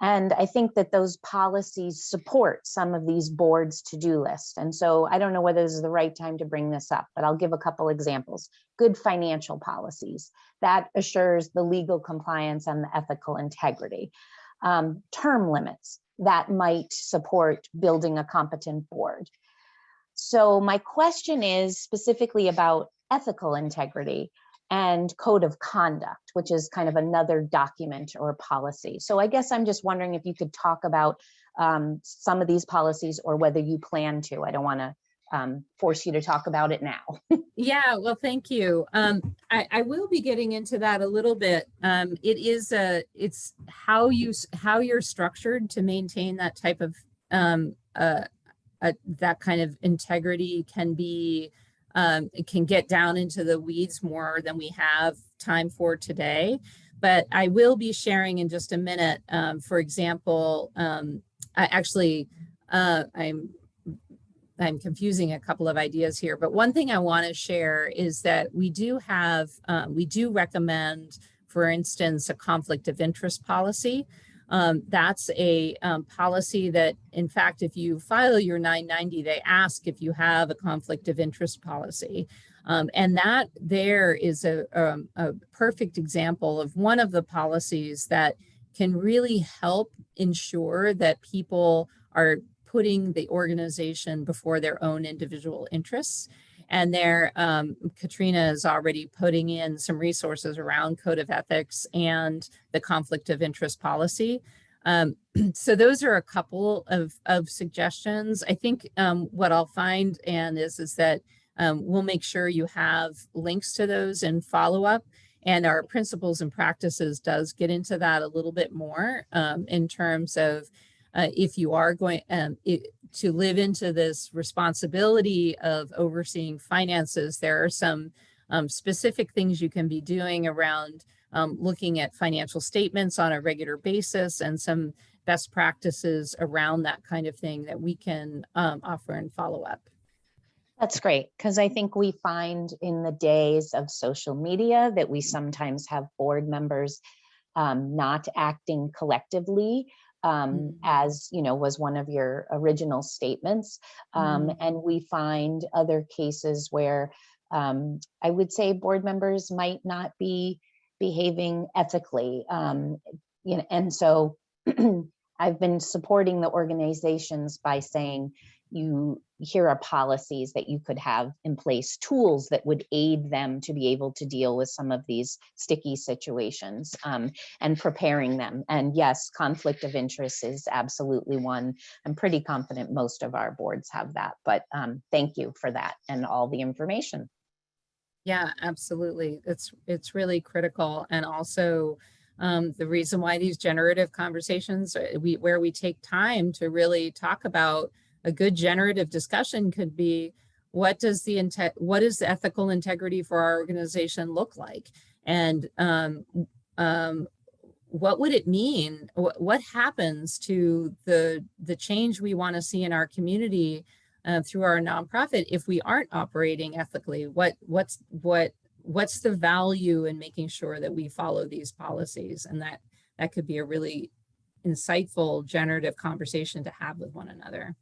And I think that those policies support some of these boards' to-do lists. And so I don't know whether this is the right time to bring this up, but I'll give a couple examples. Good financial policies that assures the legal compliance and the ethical integrity. Term limits that might support building a competent board. So my question is specifically about ethical integrity and code of conduct, which is kind of another document or policy. So I guess I'm just wondering if you could talk about some of these policies, or whether you plan to. I don't want to force you to talk about it now. Yeah, well, thank you. I will be getting into that a little bit. It's how you're structured to maintain that type of that kind of integrity it can get down into the weeds more than we have time for today. But I will be sharing in just a minute. For example, I'm confusing a couple of ideas here, but one thing I want to share is that we do recommend, for instance, a conflict of interest policy. That's a policy that, in fact, if you file your 990, they ask if you have a conflict of interest policy. And that there is a perfect example of one of the policies that can really help ensure that people are putting the organization before their own individual interests. And there, Katrina is already putting in some resources around code of ethics and the conflict of interest policy. So those are a couple of suggestions. I think what I'll find, Anne, is that we'll make sure you have links to those in follow-up. And our principles and practices does get into that a little bit more in terms of if you are going to live into this responsibility of overseeing finances, there are some specific things you can be doing around looking at financial statements on a regular basis and some best practices around that kind of thing that we can offer and follow up. That's great, because I think we find in the days of social media that we sometimes have board members not acting collectively, as was one of your original statements. And we find other cases where I would say board members might not be behaving ethically. And so I've been supporting the organizations by saying, here are policies that you could have in place, tools that would aid them to be able to deal with some of these sticky situations, and preparing them. And yes, conflict of interest is absolutely one. I'm pretty confident most of our boards have that, but thank you for that and all the information. Yeah, absolutely. It's really critical. And also the reason why these generative conversations, where we take time to really talk about a good generative discussion could be, what is the ethical integrity for our organization look like? And what would it mean? What happens to the change we want to see in our community through our nonprofit if we aren't operating ethically? What's the value in making sure that we follow these policies? And that could be a really insightful generative conversation to have with one another.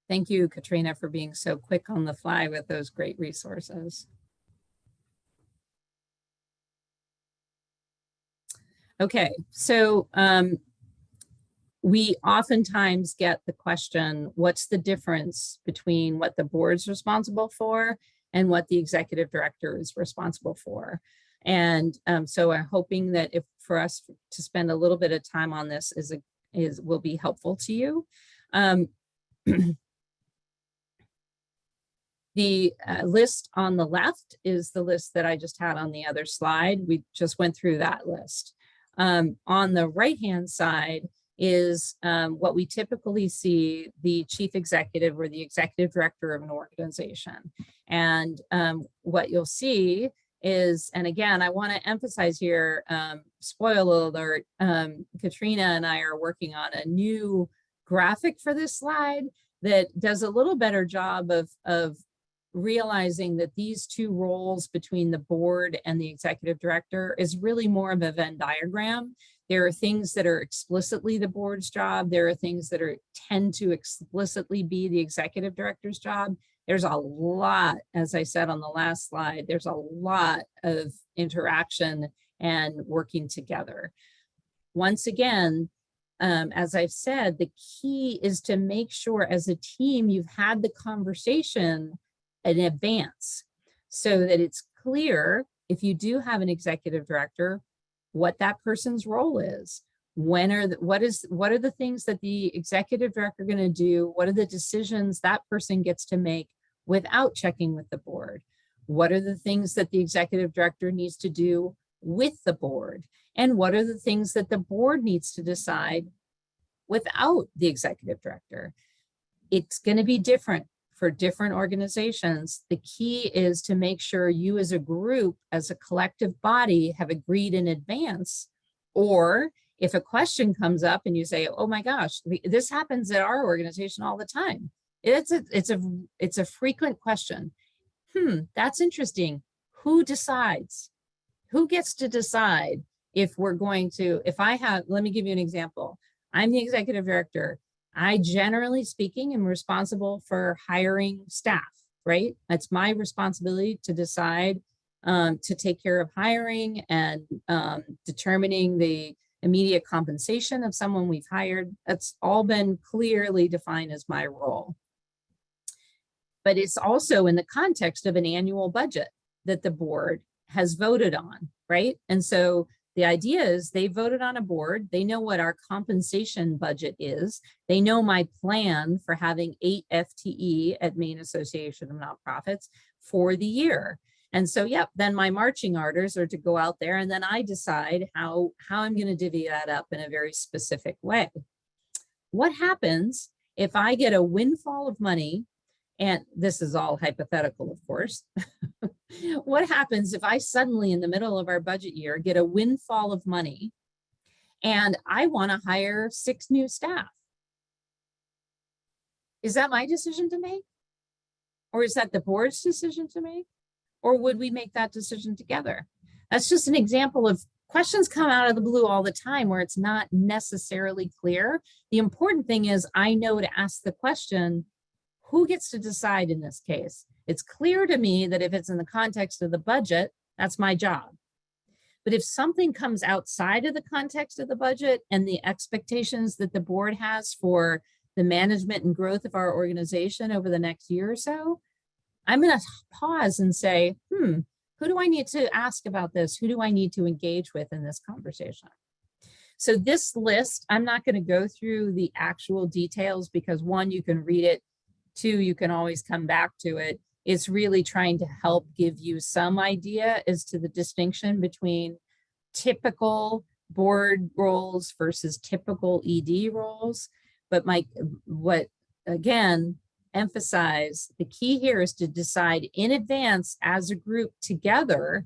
Thank you, Katrina, for being so quick on the fly with those great resources. Okay, so we oftentimes get the question, what's the difference between what the board's responsible for and what the executive director is responsible for? And so I'm hoping that for us to spend a little bit of time on this will be helpful to you. The list on the left is the list that I just had on the other slide. We just went through that list. On the right-hand side is what we typically see the chief executive or the executive director of an organization. And what you'll see is, and again, I want to emphasize here, spoiler alert, Katrina and I are working on a new graphic for this slide that does a little better job of realizing that these two roles between the board and the executive director is really more of a Venn diagram. There are things that are explicitly the board's job. There are things that tend to explicitly be the executive director's job. There's a lot, as I said on the last slide, there's a lot of interaction and working together. Once again, as I've said, the key is to make sure as a team you've had the conversation in advance so that it's clear, if you do have an executive director, what that person's role is. What are the things that the executive director going to do? What are the decisions that person gets to make without checking with the board? What are the things that the executive director needs to do with the board? And what are the things that the board needs to decide without the executive director? It's going to be different for different organizations. The key is to make sure you as a group, as a collective body, have agreed in advance. Or if a question comes up and you say, oh my gosh, this happens at our organization all the time. It's a frequent question. That's interesting. Who decides? Who gets to decide if we're going to, let me give you an example. I'm the executive director. I, generally speaking, am responsible for hiring staff, right? That's my responsibility to decide, to take care of hiring and determining the immediate compensation of someone we've hired. That's all been clearly defined as my role. But it's also in the context of an annual budget that the board has voted on, right? And so the idea is they voted on a board, they know what our compensation budget is, they know my plan for having 8 FTE at Maine Association of Nonprofits for the year. And so, yep, then my marching orders are to go out there, and then I decide how I'm going to divvy that up in a very specific way. What happens if I get a windfall of money, and this is all hypothetical, of course. What happens if I suddenly, in the middle of our budget year, get a windfall of money and I want to hire 6 new staff? Is that my decision to make? Or is that the board's decision to make? Or would we make that decision together? That's just an example of questions come out of the blue all the time where it's not necessarily clear. The important thing is I know to ask the question, who gets to decide in this case? It's clear to me that if it's in the context of the budget, that's my job. But if something comes outside of the context of the budget and the expectations that the board has for the management and growth of our organization over the next year or so, I'm going to pause and say, who do I need to ask about this? Who do I need to engage with in this conversation? So this list, I'm not going to go through the actual details because 1, you can read it. 2, you can always come back to it. It's really trying to help give you some idea as to the distinction between typical board roles versus typical ED roles. But again, emphasize the key here is to decide in advance as a group together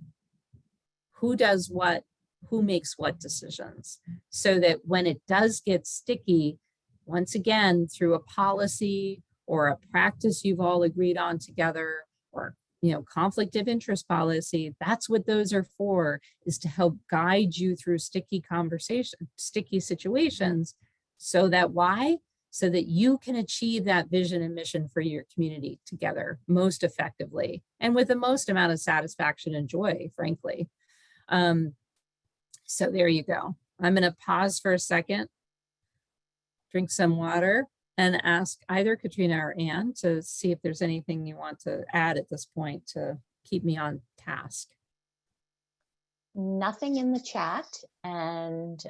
who does what, who makes what decisions, so that when it does get sticky, once again, through a policy or a practice you've all agreed on together, or conflict of interest policy, that's what those are for, is to help guide you through sticky situations. So that why? So that you can achieve that vision and mission for your community together most effectively and with the most amount of satisfaction and joy, frankly. So there you go. I'm going to pause for a second, drink some water, and ask either Katrina or Ann to see if there's anything you want to add at this point to keep me on task. Nothing in the chat, and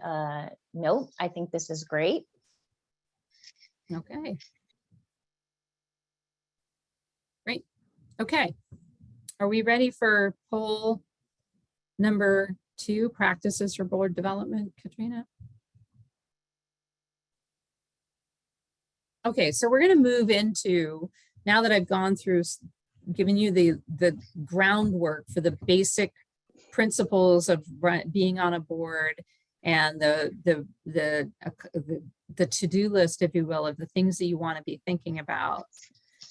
no, I think this is great. Okay. Great. Okay. Are we ready for poll number 2, practices for board development, Katrina? Okay, so we're going to move into, now that I've gone through giving you the groundwork for the basic principles of being on a board and the to-do list, if you will, of the things that you want to be thinking about.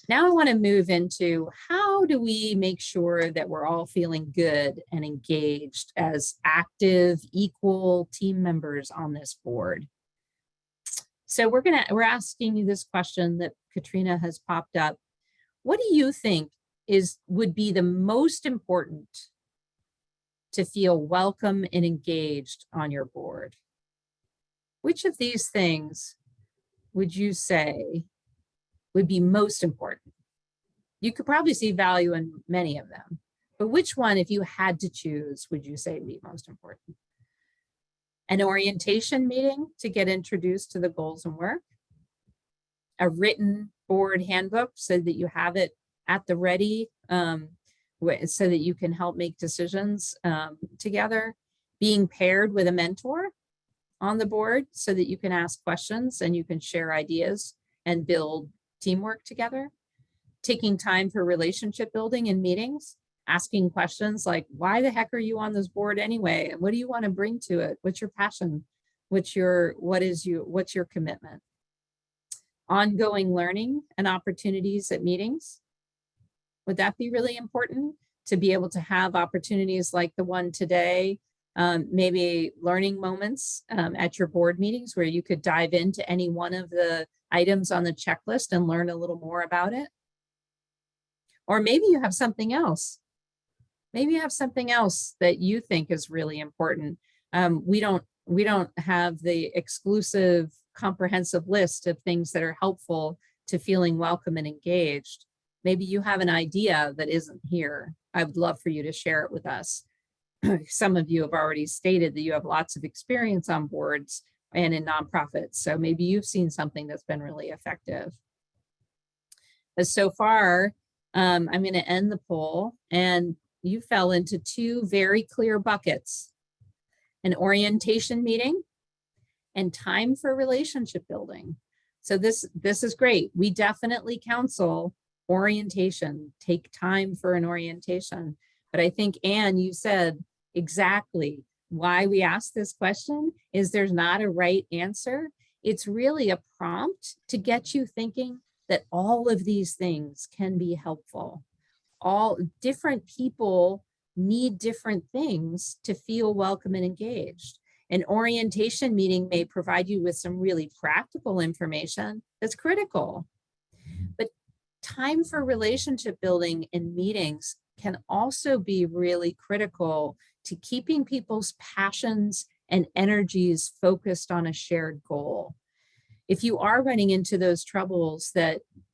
Now I want to move into how do we make sure that we're all feeling good and engaged as active, equal team members on this board. So we're asking you this question that Katrina has popped up. What do you think would be the most important to feel welcome and engaged on your board? Which of these things would you say would be most important? You could probably see value in many of them, but which one, if you had to choose, would you say would be most important? An orientation meeting to get introduced to the goals and work, a written board handbook so that you have it at the ready, so that you can help make decisions together, being paired with a mentor on the board so that you can ask questions and you can share ideas and build teamwork together, taking time for relationship building in meetings, asking questions like, why the heck are you on this board anyway? And what do you want to bring to it? What's your passion? What's your commitment? Ongoing learning and opportunities at meetings. Would that be really important to be able to have opportunities like the one today maybe learning moments at your board meetings where you could dive into any one of the items on the checklist and learn a little more about it. Or maybe you have something else. Maybe you have something else that you think is really important. We don't have the exclusive comprehensive list of things that are helpful to feeling welcome and engaged. Maybe you have an idea that isn't here. I would love for you to share it with us. Some of you have already stated that you have lots of experience on boards and in nonprofits. So maybe you've seen something that's been really effective. As so far, I'm going to end the poll, and you fell into two very clear buckets: an orientation meeting and time for relationship building. So this is great. We definitely counsel orientation, take time for an orientation. But I think, Anne, you said exactly why we asked this question is there's not a right answer. It's really a prompt to get you thinking that all of these things can be helpful. All different people need different things to feel welcome and engaged. An orientation meeting may provide you with some really practical information that's critical. But time for relationship building in meetings can also be really critical to keeping people's passions and energies focused on a shared goal. If you are running into those troubles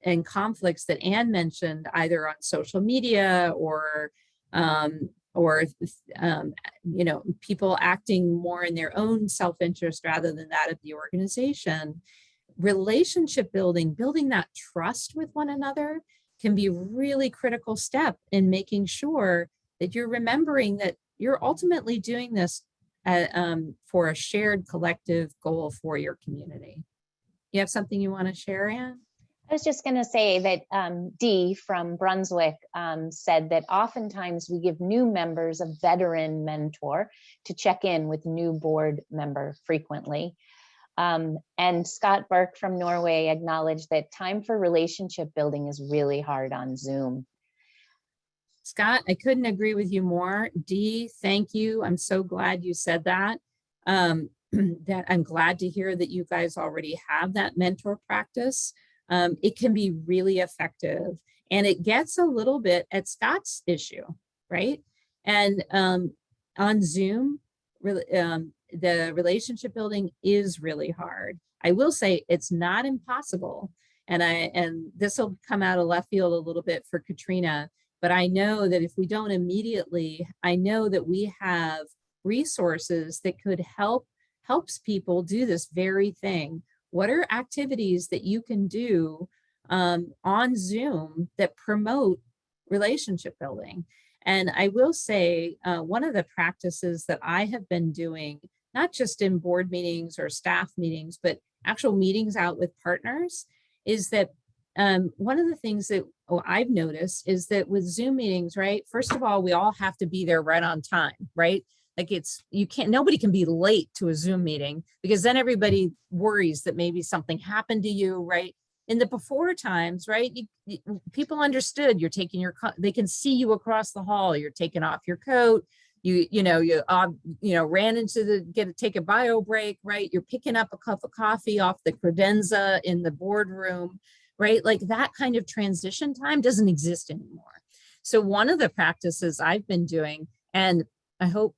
and conflicts that Anne mentioned, either on social media or people acting more in their own self-interest rather than that of the organization, relationship building that trust with one another can be a really critical step in making sure that you're remembering that you're ultimately doing this for a shared collective goal for your community. You have something you want to share, Anne? I was just going to say that Dee from Brunswick said that oftentimes we give new members a veteran mentor to check in with new board member frequently. And Scott Burke from Norway acknowledged that time for relationship building is really hard on Zoom. Scott, I couldn't agree with you more. Dee, thank you. I'm so glad you said that. That I'm glad to hear that you guys already have that mentor practice. It can be really effective, and it gets a little bit at Scott's issue, right? And on Zoom, the relationship building is really hard. I will say it's not impossible, and this will come out of left field a little bit for Katrina, but I know that if we don't immediately, I know that we have resources that could helps people do this very thing. What are activities that you can do on Zoom that promote relationship building? And I will say one of the practices that I have been doing, not just in board meetings or staff meetings, but actual meetings out with partners, is that one of the things that I've noticed is that with Zoom meetings, right? First of all, we all have to be there right on time, right? Like nobody can be late to a Zoom meeting because then everybody worries that maybe something happened to you, right? In the before times, right? People understood you're taking they can see you across the hall, you're taking off your coat, you ran into take a bio break, right? You're picking up a cup of coffee off the credenza in the boardroom, right? Like that kind of transition time doesn't exist anymore. So one of the practices I've been doing, and I hope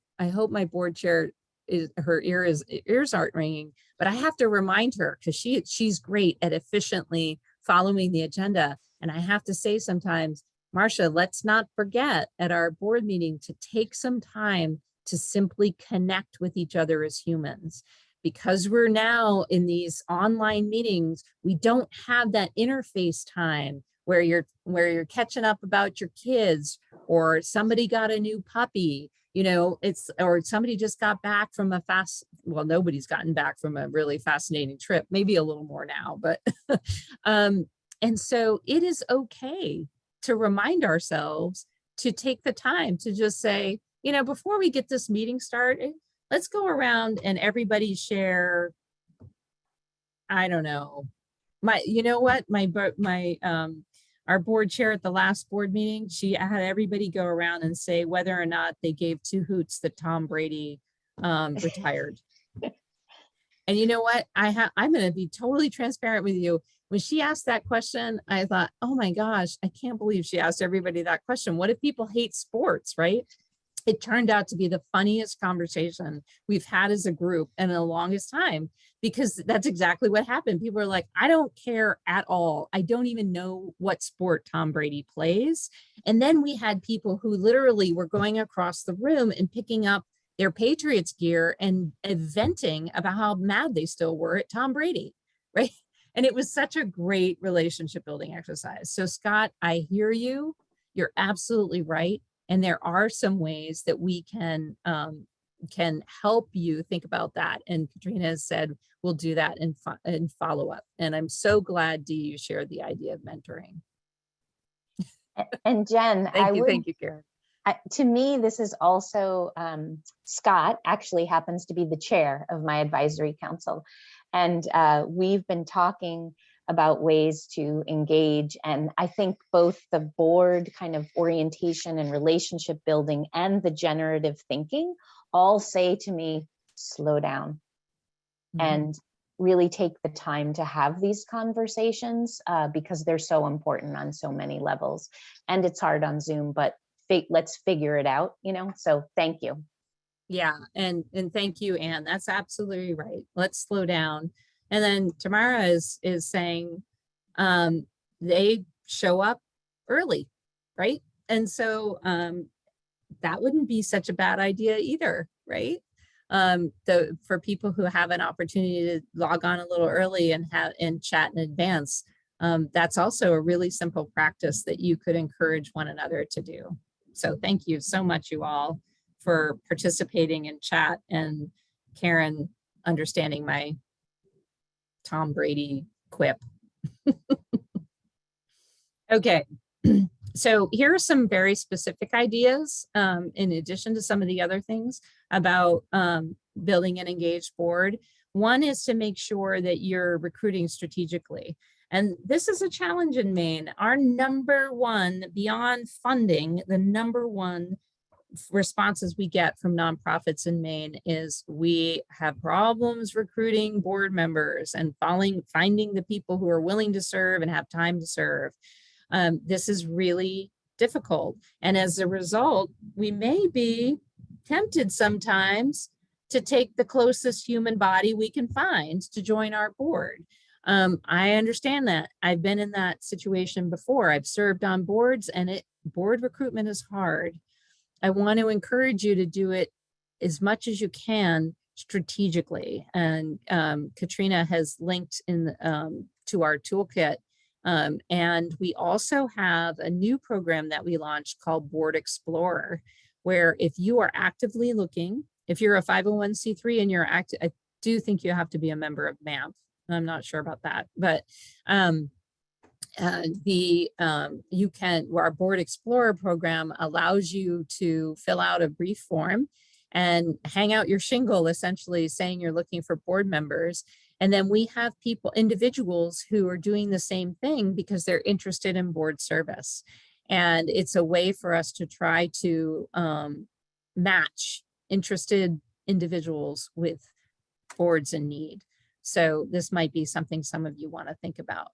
my board chair ears aren't ringing, but I have to remind her because she's great at efficiently following the agenda. And I have to say sometimes, Marcia, let's not forget at our board meeting to take some time to simply connect with each other as humans. Because we're now in these online meetings, we don't have that interface time where you're catching up about your kids, or somebody got a new puppy, or somebody just got back from nobody's gotten back from a really fascinating trip, maybe a little more now, but and so it is okay to remind ourselves to take the time to just say, before we get this meeting started, let's go around and everybody share, I don't know, our board chair at the last board meeting, she had everybody go around and say whether or not they gave two hoots that Tom Brady retired. And you know what? I'm going to be totally transparent with you. When she asked that question, I thought, oh my gosh, I can't believe she asked everybody that question. What if people hate sports, right? It turned out to be the funniest conversation we've had as a group in the longest time, because that's exactly what happened. People are like, I don't care at all. I don't even know what sport Tom Brady plays. And then we had people who literally were going across the room and picking up their Patriots gear and venting about how mad they still were at Tom Brady, right? And it was such a great relationship building exercise. So Scott, I hear you. You're absolutely right. And there are some ways that we can help you think about that. And Katrina has said, we'll do that in follow up. And I'm so glad Dee, you shared the idea of mentoring. And Jen, thank you, Karen. To me, this is also, Scott actually happens to be the chair of my advisory council. And we've been talking about ways to engage. And I think both the board kind of orientation and relationship building and the generative thinking all say to me, slow down and really take the time to have these conversations because they're so important on so many levels. And it's hard on Zoom, but let's figure it out, so thank you. Yeah, and thank you, Anne. That's absolutely right. Let's slow down. And then Tamara is saying they show up early, right? And so that wouldn't be such a bad idea either, right? For people who have an opportunity to log on a little early and chat in advance, that's also a really simple practice that you could encourage one another to do. So thank you so much, you all, for participating in chat, and Karen understanding my Tom Brady quip. Okay, so here are some very specific ideas in addition to some of the other things about building an engaged board. One is to make sure that you're recruiting strategically. And this is a challenge in Maine. Our number one, beyond funding, the number one responses we get from nonprofits in Maine is we have problems recruiting board members and finding the people who are willing to serve and have time to serve. This is really difficult. And as a result, we may be tempted sometimes to take the closest human body we can find to join our board. I understand that. I've been in that situation before. I've served on boards, and board recruitment is hard. I want to encourage you to do it as much as you can strategically. And Katrina has linked in to our toolkit. And we also have a new program that we launched called Board Explorer, where if you are actively looking, if you're a 501c3 and you're active, I do think you have to be a member of MAMP. I'm not sure about that, but our Board Explorer program allows you to fill out a brief form and hang out your shingle, essentially saying you're looking for board members. And then we have individuals who are doing the same thing because they're interested in board service. And it's a way for us to try to match interested individuals with boards in need. So this might be something some of you want to think about.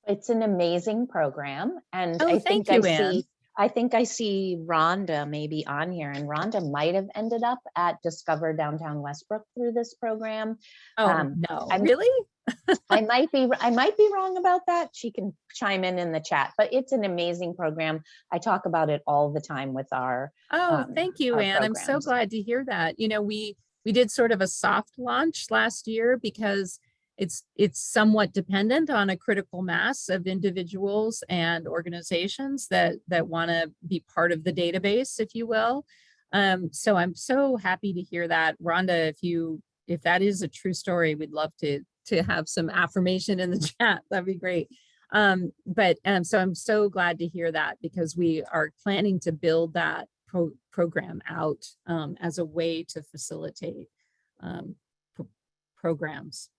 It's an amazing program. And I think I see Rhonda maybe on here, and Rhonda might have ended up at Discover Downtown Westbrook through this program. Oh, no, really? I might be wrong about that. She can chime in the chat, but it's an amazing program. I talk about it all the time with our thank you, Anne. I'm so glad to hear that. We did sort of a soft launch last year because it's somewhat dependent on a critical mass of individuals and organizations that want to be part of the database, if you will. So I'm so happy to hear that. Rhonda, if that is a true story, we'd love to have some affirmation in the chat. That'd be great. So I'm so glad to hear that, because we are planning to build that program out as a way to facilitate programs.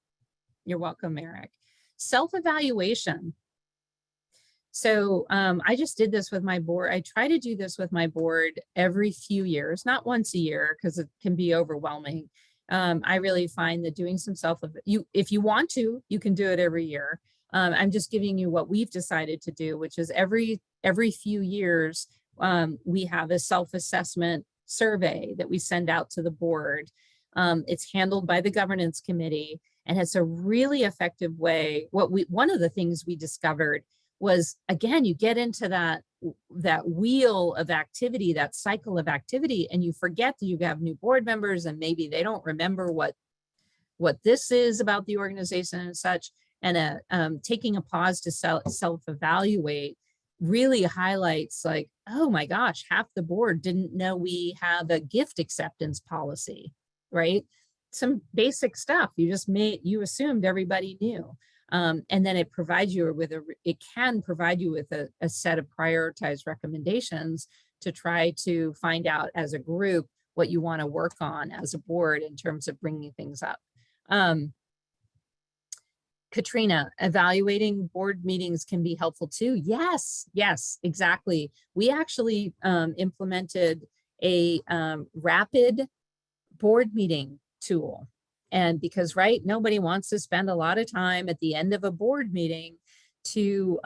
You're welcome, Eric. Self-evaluation. So I just did this with my board. I try to do this with my board every few years, not once a year, because it can be overwhelming. I really find that doing some if you want to, you can do it every year. I'm just giving you what we've decided to do, which is every few years, we have a self-assessment survey that we send out to the board. It's handled by the governance committee, and it's a really effective way. One of the things we discovered was, again, you get into that wheel of activity, that cycle of activity, and you forget that you have new board members and maybe they don't remember what this is about the organization and such. And taking a pause to self-evaluate really highlights, like, oh my gosh, half the board didn't know we have a gift acceptance policy, right? Some basic stuff you assumed everybody knew. And then it provides you with it can provide you with a set of prioritized recommendations to try to find out as a group what you want to work on as a board in terms of bringing things up. Katrina, evaluating board meetings can be helpful too. Yes, exactly. We actually implemented a rapid board meeting tool. And because, right, nobody wants to spend a lot of time at the end of a board meeting to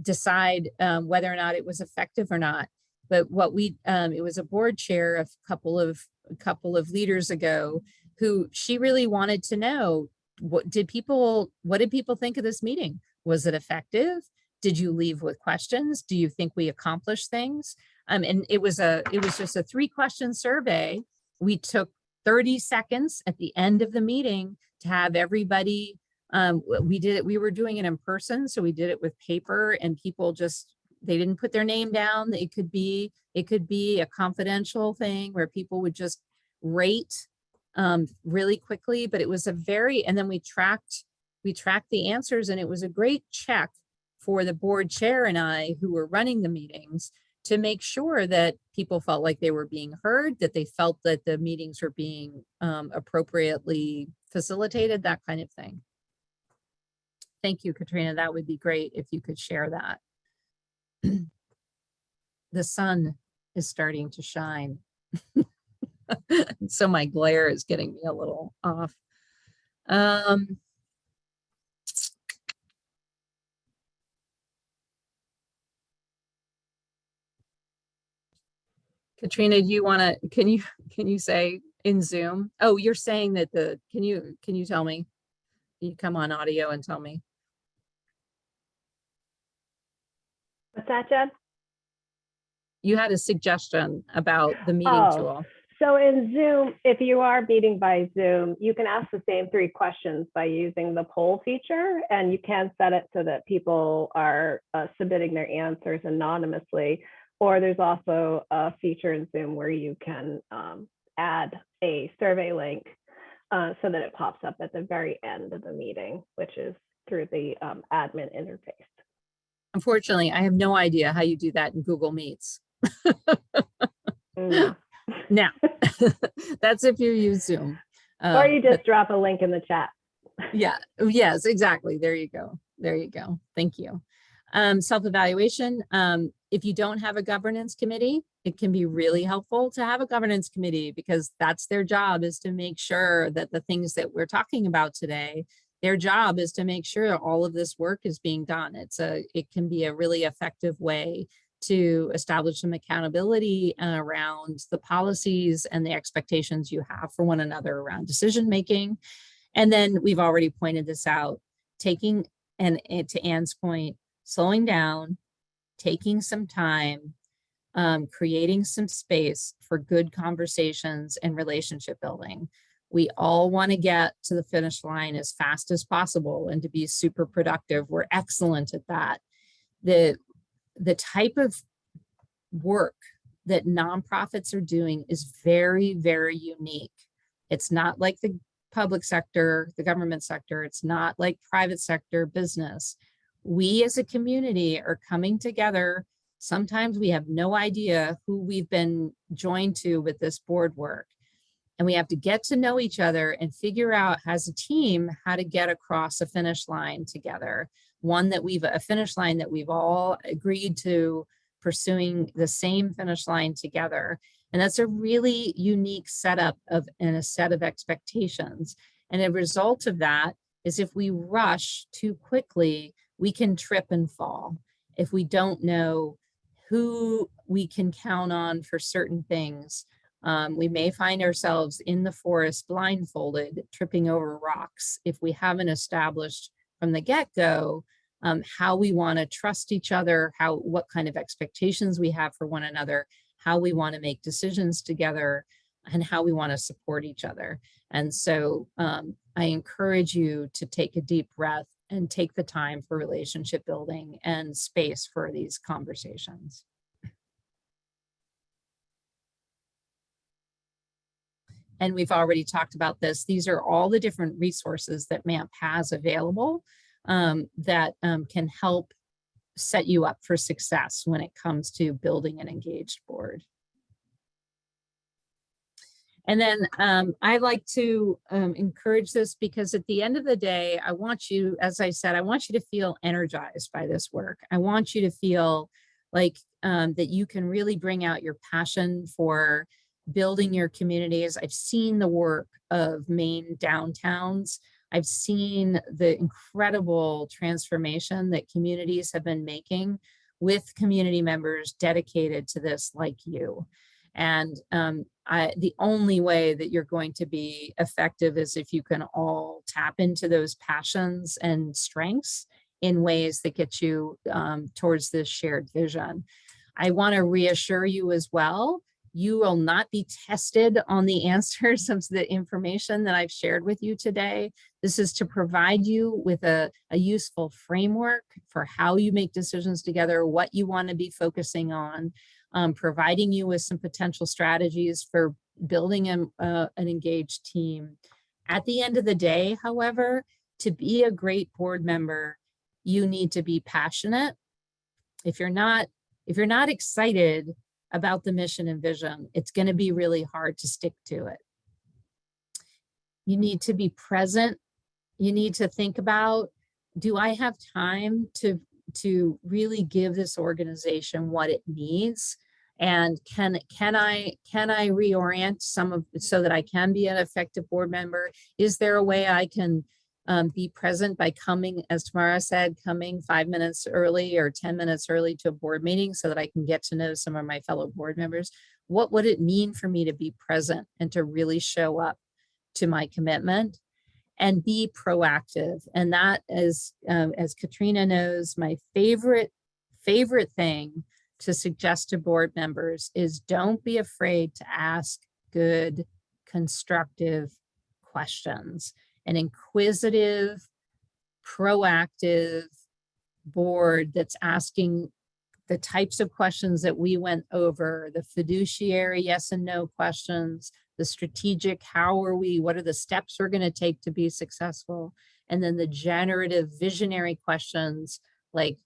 decide whether or not it was effective or not. But it was a board chair a couple of leaders ago who she really wanted to know, what did people think of this meeting? Was it effective? Did you leave with questions? Do you think we accomplished things? And it was just a 3-question survey. We took 30 seconds at the end of the meeting to have everybody, we were doing it in person, so we did it with paper, and people they didn't put their name down. It could be a confidential thing where people would just rate really quickly, but it was and then we tracked the answers, and it was a great check for the board chair and I, who were running the meetings, to make sure that people felt like they were being heard, that they felt that the meetings were being appropriately facilitated, that kind of thing. Thank you, Katrina. That would be great if you could share that. The sun is starting to shine. So my glare is getting me a little off. Katrina, do you want to, can you say in Zoom? Oh, you're saying that can you tell me? Can you come on audio and tell me? What's that, Jen? You had a suggestion about the meeting tool. So in Zoom, if you are meeting by Zoom, you can ask the same 3 questions by using the poll feature, and you can set it so that people are submitting their answers anonymously. Or there's also a feature in Zoom where you can add a survey link so that it pops up at the very end of the meeting, which is through the admin interface. Unfortunately, I have no idea how you do that in Google Meets. No. Now, that's if you use Zoom. Or you just drop a link in the chat. Yeah, yes, exactly. There you go. Thank you. Self-evaluation. If you don't have a governance committee, it can be really helpful to have a governance committee, because that's their job, is to make sure that the things that we're talking about today, their job is to make sure all of this work is being done. It can be a really effective way to establish some accountability around the policies and the expectations you have for one another around decision making. And then we've already pointed this out, taking, and to Anne's point, slowing down, taking some time, creating some space for good conversations and relationship building. We all want to get to the finish line as fast as possible and to be super productive. We're excellent at that. The type of work that nonprofits are doing is very, very unique. It's not like the public sector, the government sector. It's not like private sector business. We as a community are coming together. Sometimes we have no idea who we've been joined to with this board work. And we have to get to know each other and figure out as a team how to get across a finish line together. a finish line that we've all agreed to pursuing the same finish line together. And that's a really unique setup and a set of expectations. And a result of that is if we rush too quickly, we can trip and fall. If we don't know who we can count on for certain things, we may find ourselves in the forest blindfolded, tripping over rocks if we haven't established from the get-go how we want to trust each other, what kind of expectations we have for one another, how we want to make decisions together, and how we want to support each other. And so I encourage you to take a deep breath and take the time for relationship building and space for these conversations. And we've already talked about this. These are all the different resources that MAMP has available that can help set you up for success when it comes to building an engaged board. And then I like to encourage this because at the end of the day, I want you, as I said, I want you to feel energized by this work. I want you to feel like that you can really bring out your passion for building your communities. I've seen the work of Maine downtowns. I've seen the incredible transformation that communities have been making with community members dedicated to this like you. And the only way that you're going to be effective is if you can all tap into those passions and strengths in ways that get you towards this shared vision. I want to reassure you as well, you will not be tested on the answers of the information that I've shared with you today. This is to provide you with a useful framework for how you make decisions together, what you want to be focusing on, providing you with some potential strategies for building an engaged team. At the end of the day, however, to be a great board member, you need to be passionate. If you're not excited about the mission and vision, it's going to be really hard to stick to it. You need to be present. You need to think about, do I have time to really give this organization what it needs? And can I reorient some of so that I can be an effective board member? Is there a way I can be present by coming, as Tamara said, coming 5 minutes early or 10 minutes early to a board meeting so that I can get to know some of my fellow board members? What would it mean for me to be present and to really show up to my commitment and be proactive? And that is, as Katrina knows, my favorite thing to suggest to board members is don't be afraid to ask good, constructive questions. An inquisitive, proactive board that's asking the types of questions that we went over, the fiduciary yes and no questions, the strategic, what are the steps we're going to take to be successful, and then the generative, visionary questions like,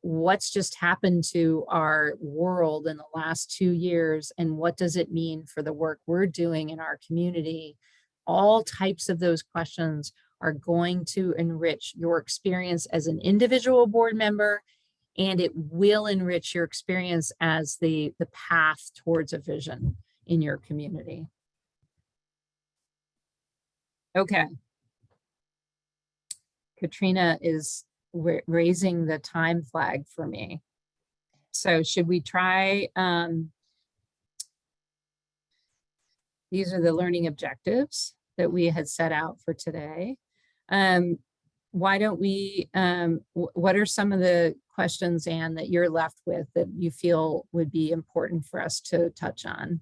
what's just happened to our world in the last 2 years, and what does it mean for the work we're doing in our community? All types of those questions are going to enrich your experience as an individual board member, and it will enrich your experience as the path towards a vision in your community. Okay. Katrina is raising the time flag for me. So should we try, these are the learning objectives that we had set out for today. Why don't we, what are some of the questions, Anne, that you're left with that you feel would be important for us to touch on?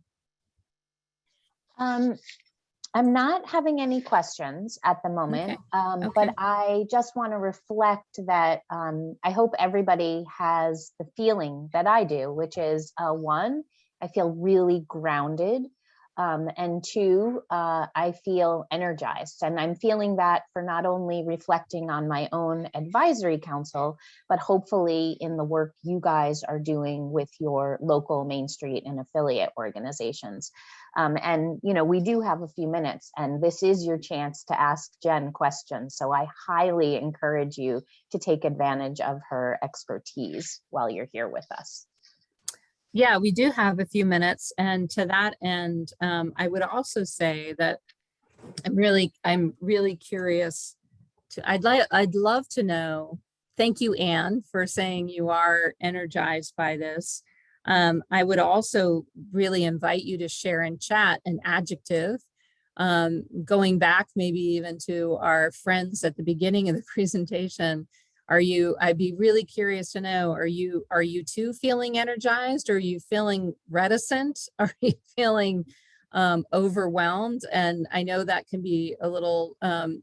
I'm not having any questions at the moment, okay. But I just want to reflect that I hope everybody has the feeling that I do, which is one, I feel really grounded And two, I feel energized, and I'm feeling that for not only reflecting on my own advisory council, but hopefully in the work you guys are doing with your local Main Street and affiliate organizations. And we do have a few minutes, and this is your chance to ask Jen questions. So I highly encourage you to take advantage of her expertise while you're here with us. Yeah, we do have a few minutes, and to that end, I would also say that I'm really curious I'd love to know. Thank you, Anne, for saying you are energized by this. I would also really invite you to share in chat an adjective, going back maybe even to our friends at the beginning of the presentation. I'd be really curious to know, are you too feeling energized? Or are you feeling reticent? Are you feeling overwhelmed? And I know that can be a little, I'm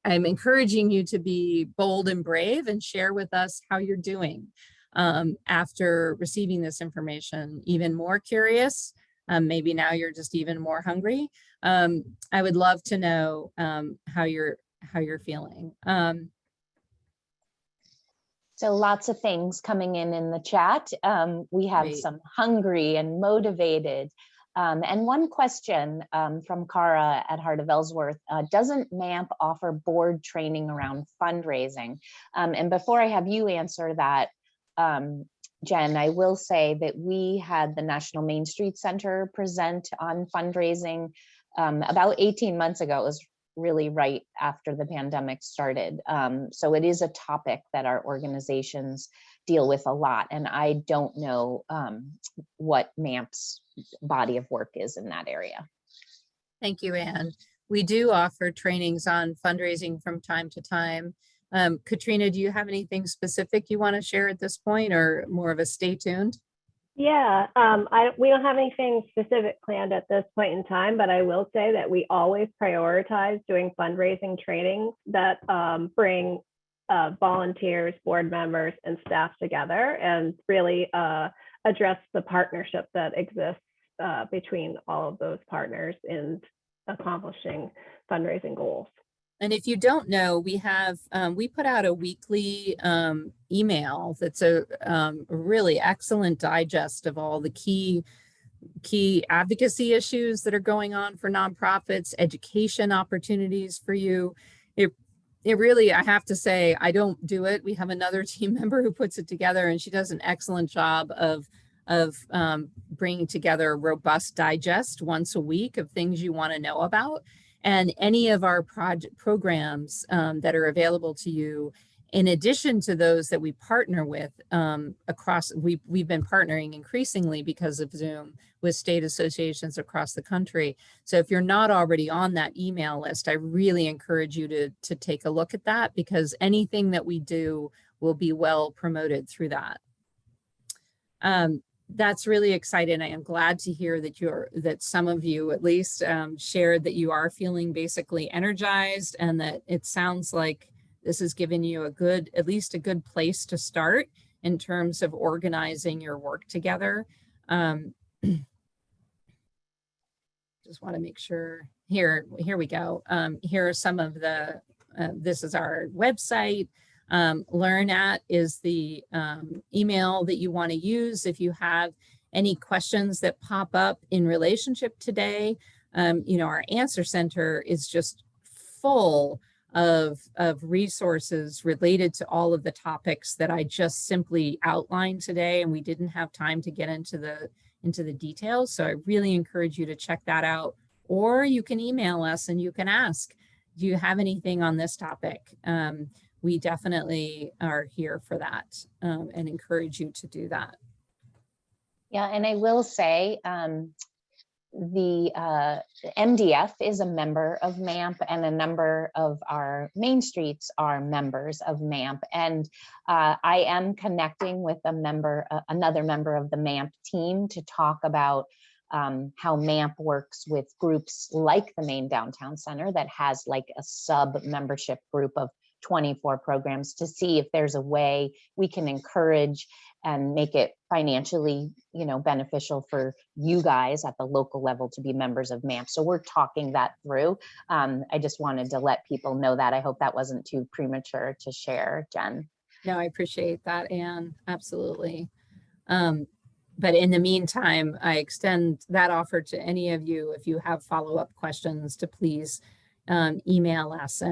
encouraging you to be bold and brave and share with us how you're doing after receiving this information. Even more curious, maybe now you're just even more hungry. I would love to know how you're feeling. So lots of things coming in the chat. We have Great. some hungry and motivated. And one question from Cara at Heart of Ellsworth, doesn't MAMP offer board training around fundraising? And before I have you answer that, Jen, I will say that we had the National Main Street Center present on fundraising about 18 months ago. It was really right after the pandemic started. So it is a topic that our organizations deal with a lot. And I don't know what MAMP's body of work is in that area. Thank you, Anne. We do offer trainings on fundraising from time to time. Katrina, do you have anything specific you want to share at this point, or more of a stay tuned? Yeah, we don't have anything specific planned at this point in time, but I will say that we always prioritize doing fundraising trainings that bring volunteers, board members, and staff together and really address the partnership that exists between all of those partners in accomplishing fundraising goals. And if you don't know, we have, we put out a weekly email that's a really excellent digest of all the key advocacy issues that are going on for nonprofits, education opportunities for you. It really, I have to say, I don't do it. We have another team member who puts it together, and she does an excellent job of bringing together a robust digest once a week of things you want to know about. And any of our programs that are available to you, in addition to those that we partner with we've been partnering increasingly because of Zoom with state associations across the country. So if you're not already on that email list, I really encourage you to take a look at that, because anything that we do will be well promoted through that. That's really exciting. I am glad to hear that some of you at least shared that you are feeling basically energized, and that it sounds like this has given you at least a good place to start in terms of organizing your work together. Just want to make sure here we go. Here are some of the, this is our website. Learn at is the email that you want to use if you have any questions that pop up in relationship today. Our answer center is just full of resources related to all of the topics that I just simply outlined today, and we didn't have time to get into the details. So I really encourage you to check that out, or you can email us and you can ask, do you have anything on this topic? We definitely are here for that and encourage you to do that. Yeah, and I will say the MDF is a member of MAMP, and a number of our Main Streets are members of MAMP. And I am connecting with another member of the MAMP team to talk about how MAMP works with groups like the Main Downtown Center that has like a sub membership group of 24 programs, to see if there's a way we can encourage and make it financially, beneficial for you guys at the local level to be members of MAMP. So we're talking that through. I just wanted to let people know that. I hope that wasn't too premature to share, Jen. No, I appreciate that, Anne. Absolutely. But in the meantime, I extend that offer to any of you. If you have follow-up questions, to please email us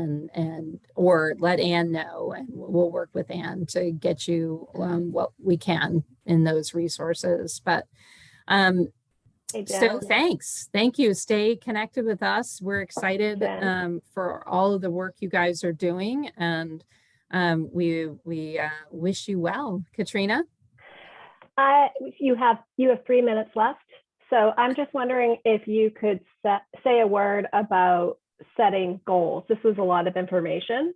or let Anne know, and we'll work with Anne to get you what we can in those resources. But so thank you. Stay connected with us. We're excited for all of the work you guys are doing, and we wish you well. Katrina? You have 3 minutes left. So I'm just wondering if you could say a word about setting goals. This was a lot of information,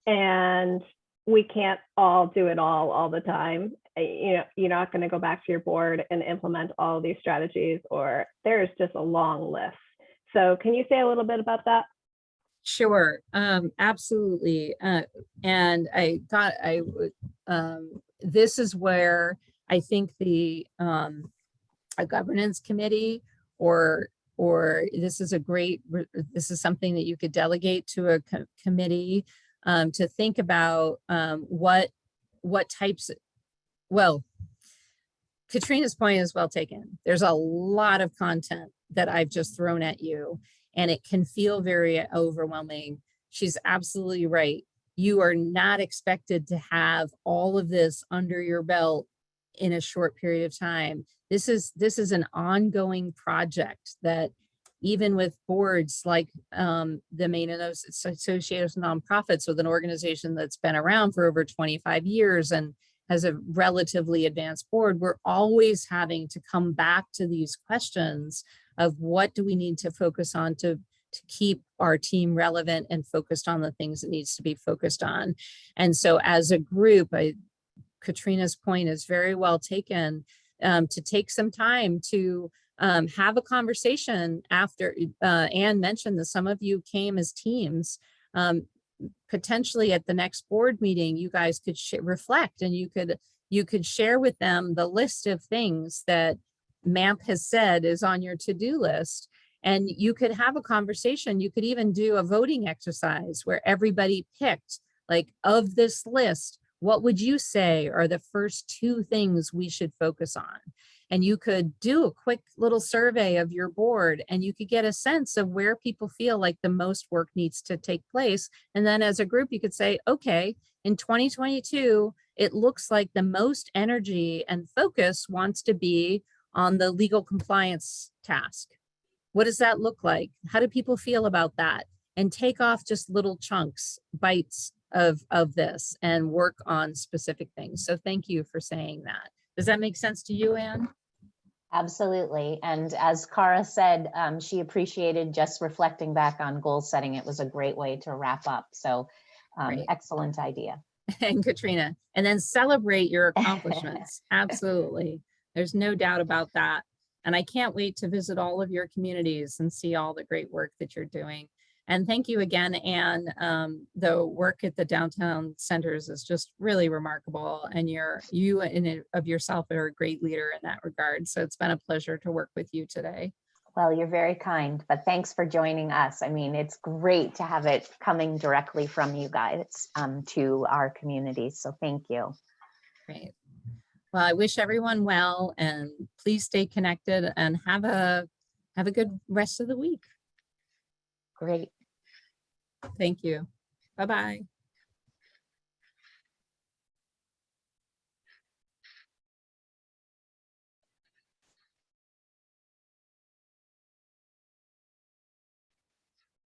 and we can't all do it all the time. You're not going to go back to your board and implement all of these strategies, or there's just a long list. So can you say a little bit about that? Sure, absolutely. And I thought I would, this is where I think a governance committee or this is something that you could delegate to a committee to think about what types. Well, Katrina's point is well taken. There's a lot of content that I've just thrown at you, and it can feel very overwhelming. She's absolutely right. You are not expected to have all of this under your belt in a short period of time. This is an ongoing project that, even with boards like the Maine Association of Nonprofits, with an organization that's been around for over 25 years and has a relatively advanced board, we're always having to come back to these questions of what do we need to focus on to keep our team relevant and focused on the things it needs to be focused on. And so as a group, Katrina's point is very well taken, to take some time to have a conversation after. Anne mentioned that some of you came as teams. Potentially at the next board meeting, you guys could reflect, and you could share with them the list of things that MAMP has said is on your to-do list. And you could have a conversation. You could even do a voting exercise where everybody picked, like, of this list, what would you say are the first 2 things we should focus on? And you could do a quick little survey of your board, and you could get a sense of where people feel like the most work needs to take place. And then as a group, you could say, okay, in 2022, it looks like the most energy and focus wants to be on the legal compliance task. What does that look like? How do people feel about that? And take off just little chunks, bites of this, and work on specific things. So thank you for saying that. Does that make sense to you, Anne? Absolutely. And as Cara said, she appreciated just reflecting back on goal setting. It was a great way to wrap up. So excellent idea. And Katrina, and then celebrate your accomplishments. Absolutely. There's no doubt about that. And I can't wait to visit all of your communities and see all the great work that you're doing. And thank you again, Anne. The work at the downtown centers is just really remarkable. And you in and of yourself are a great leader in that regard. So it's been a pleasure to work with you today. Well, you're very kind, but thanks for joining us. I mean, it's great to have it coming directly from you guys to our communities. So thank you. Great. Well, I wish everyone well, and please stay connected and have a good rest of the week. Great. Thank you. Bye-bye.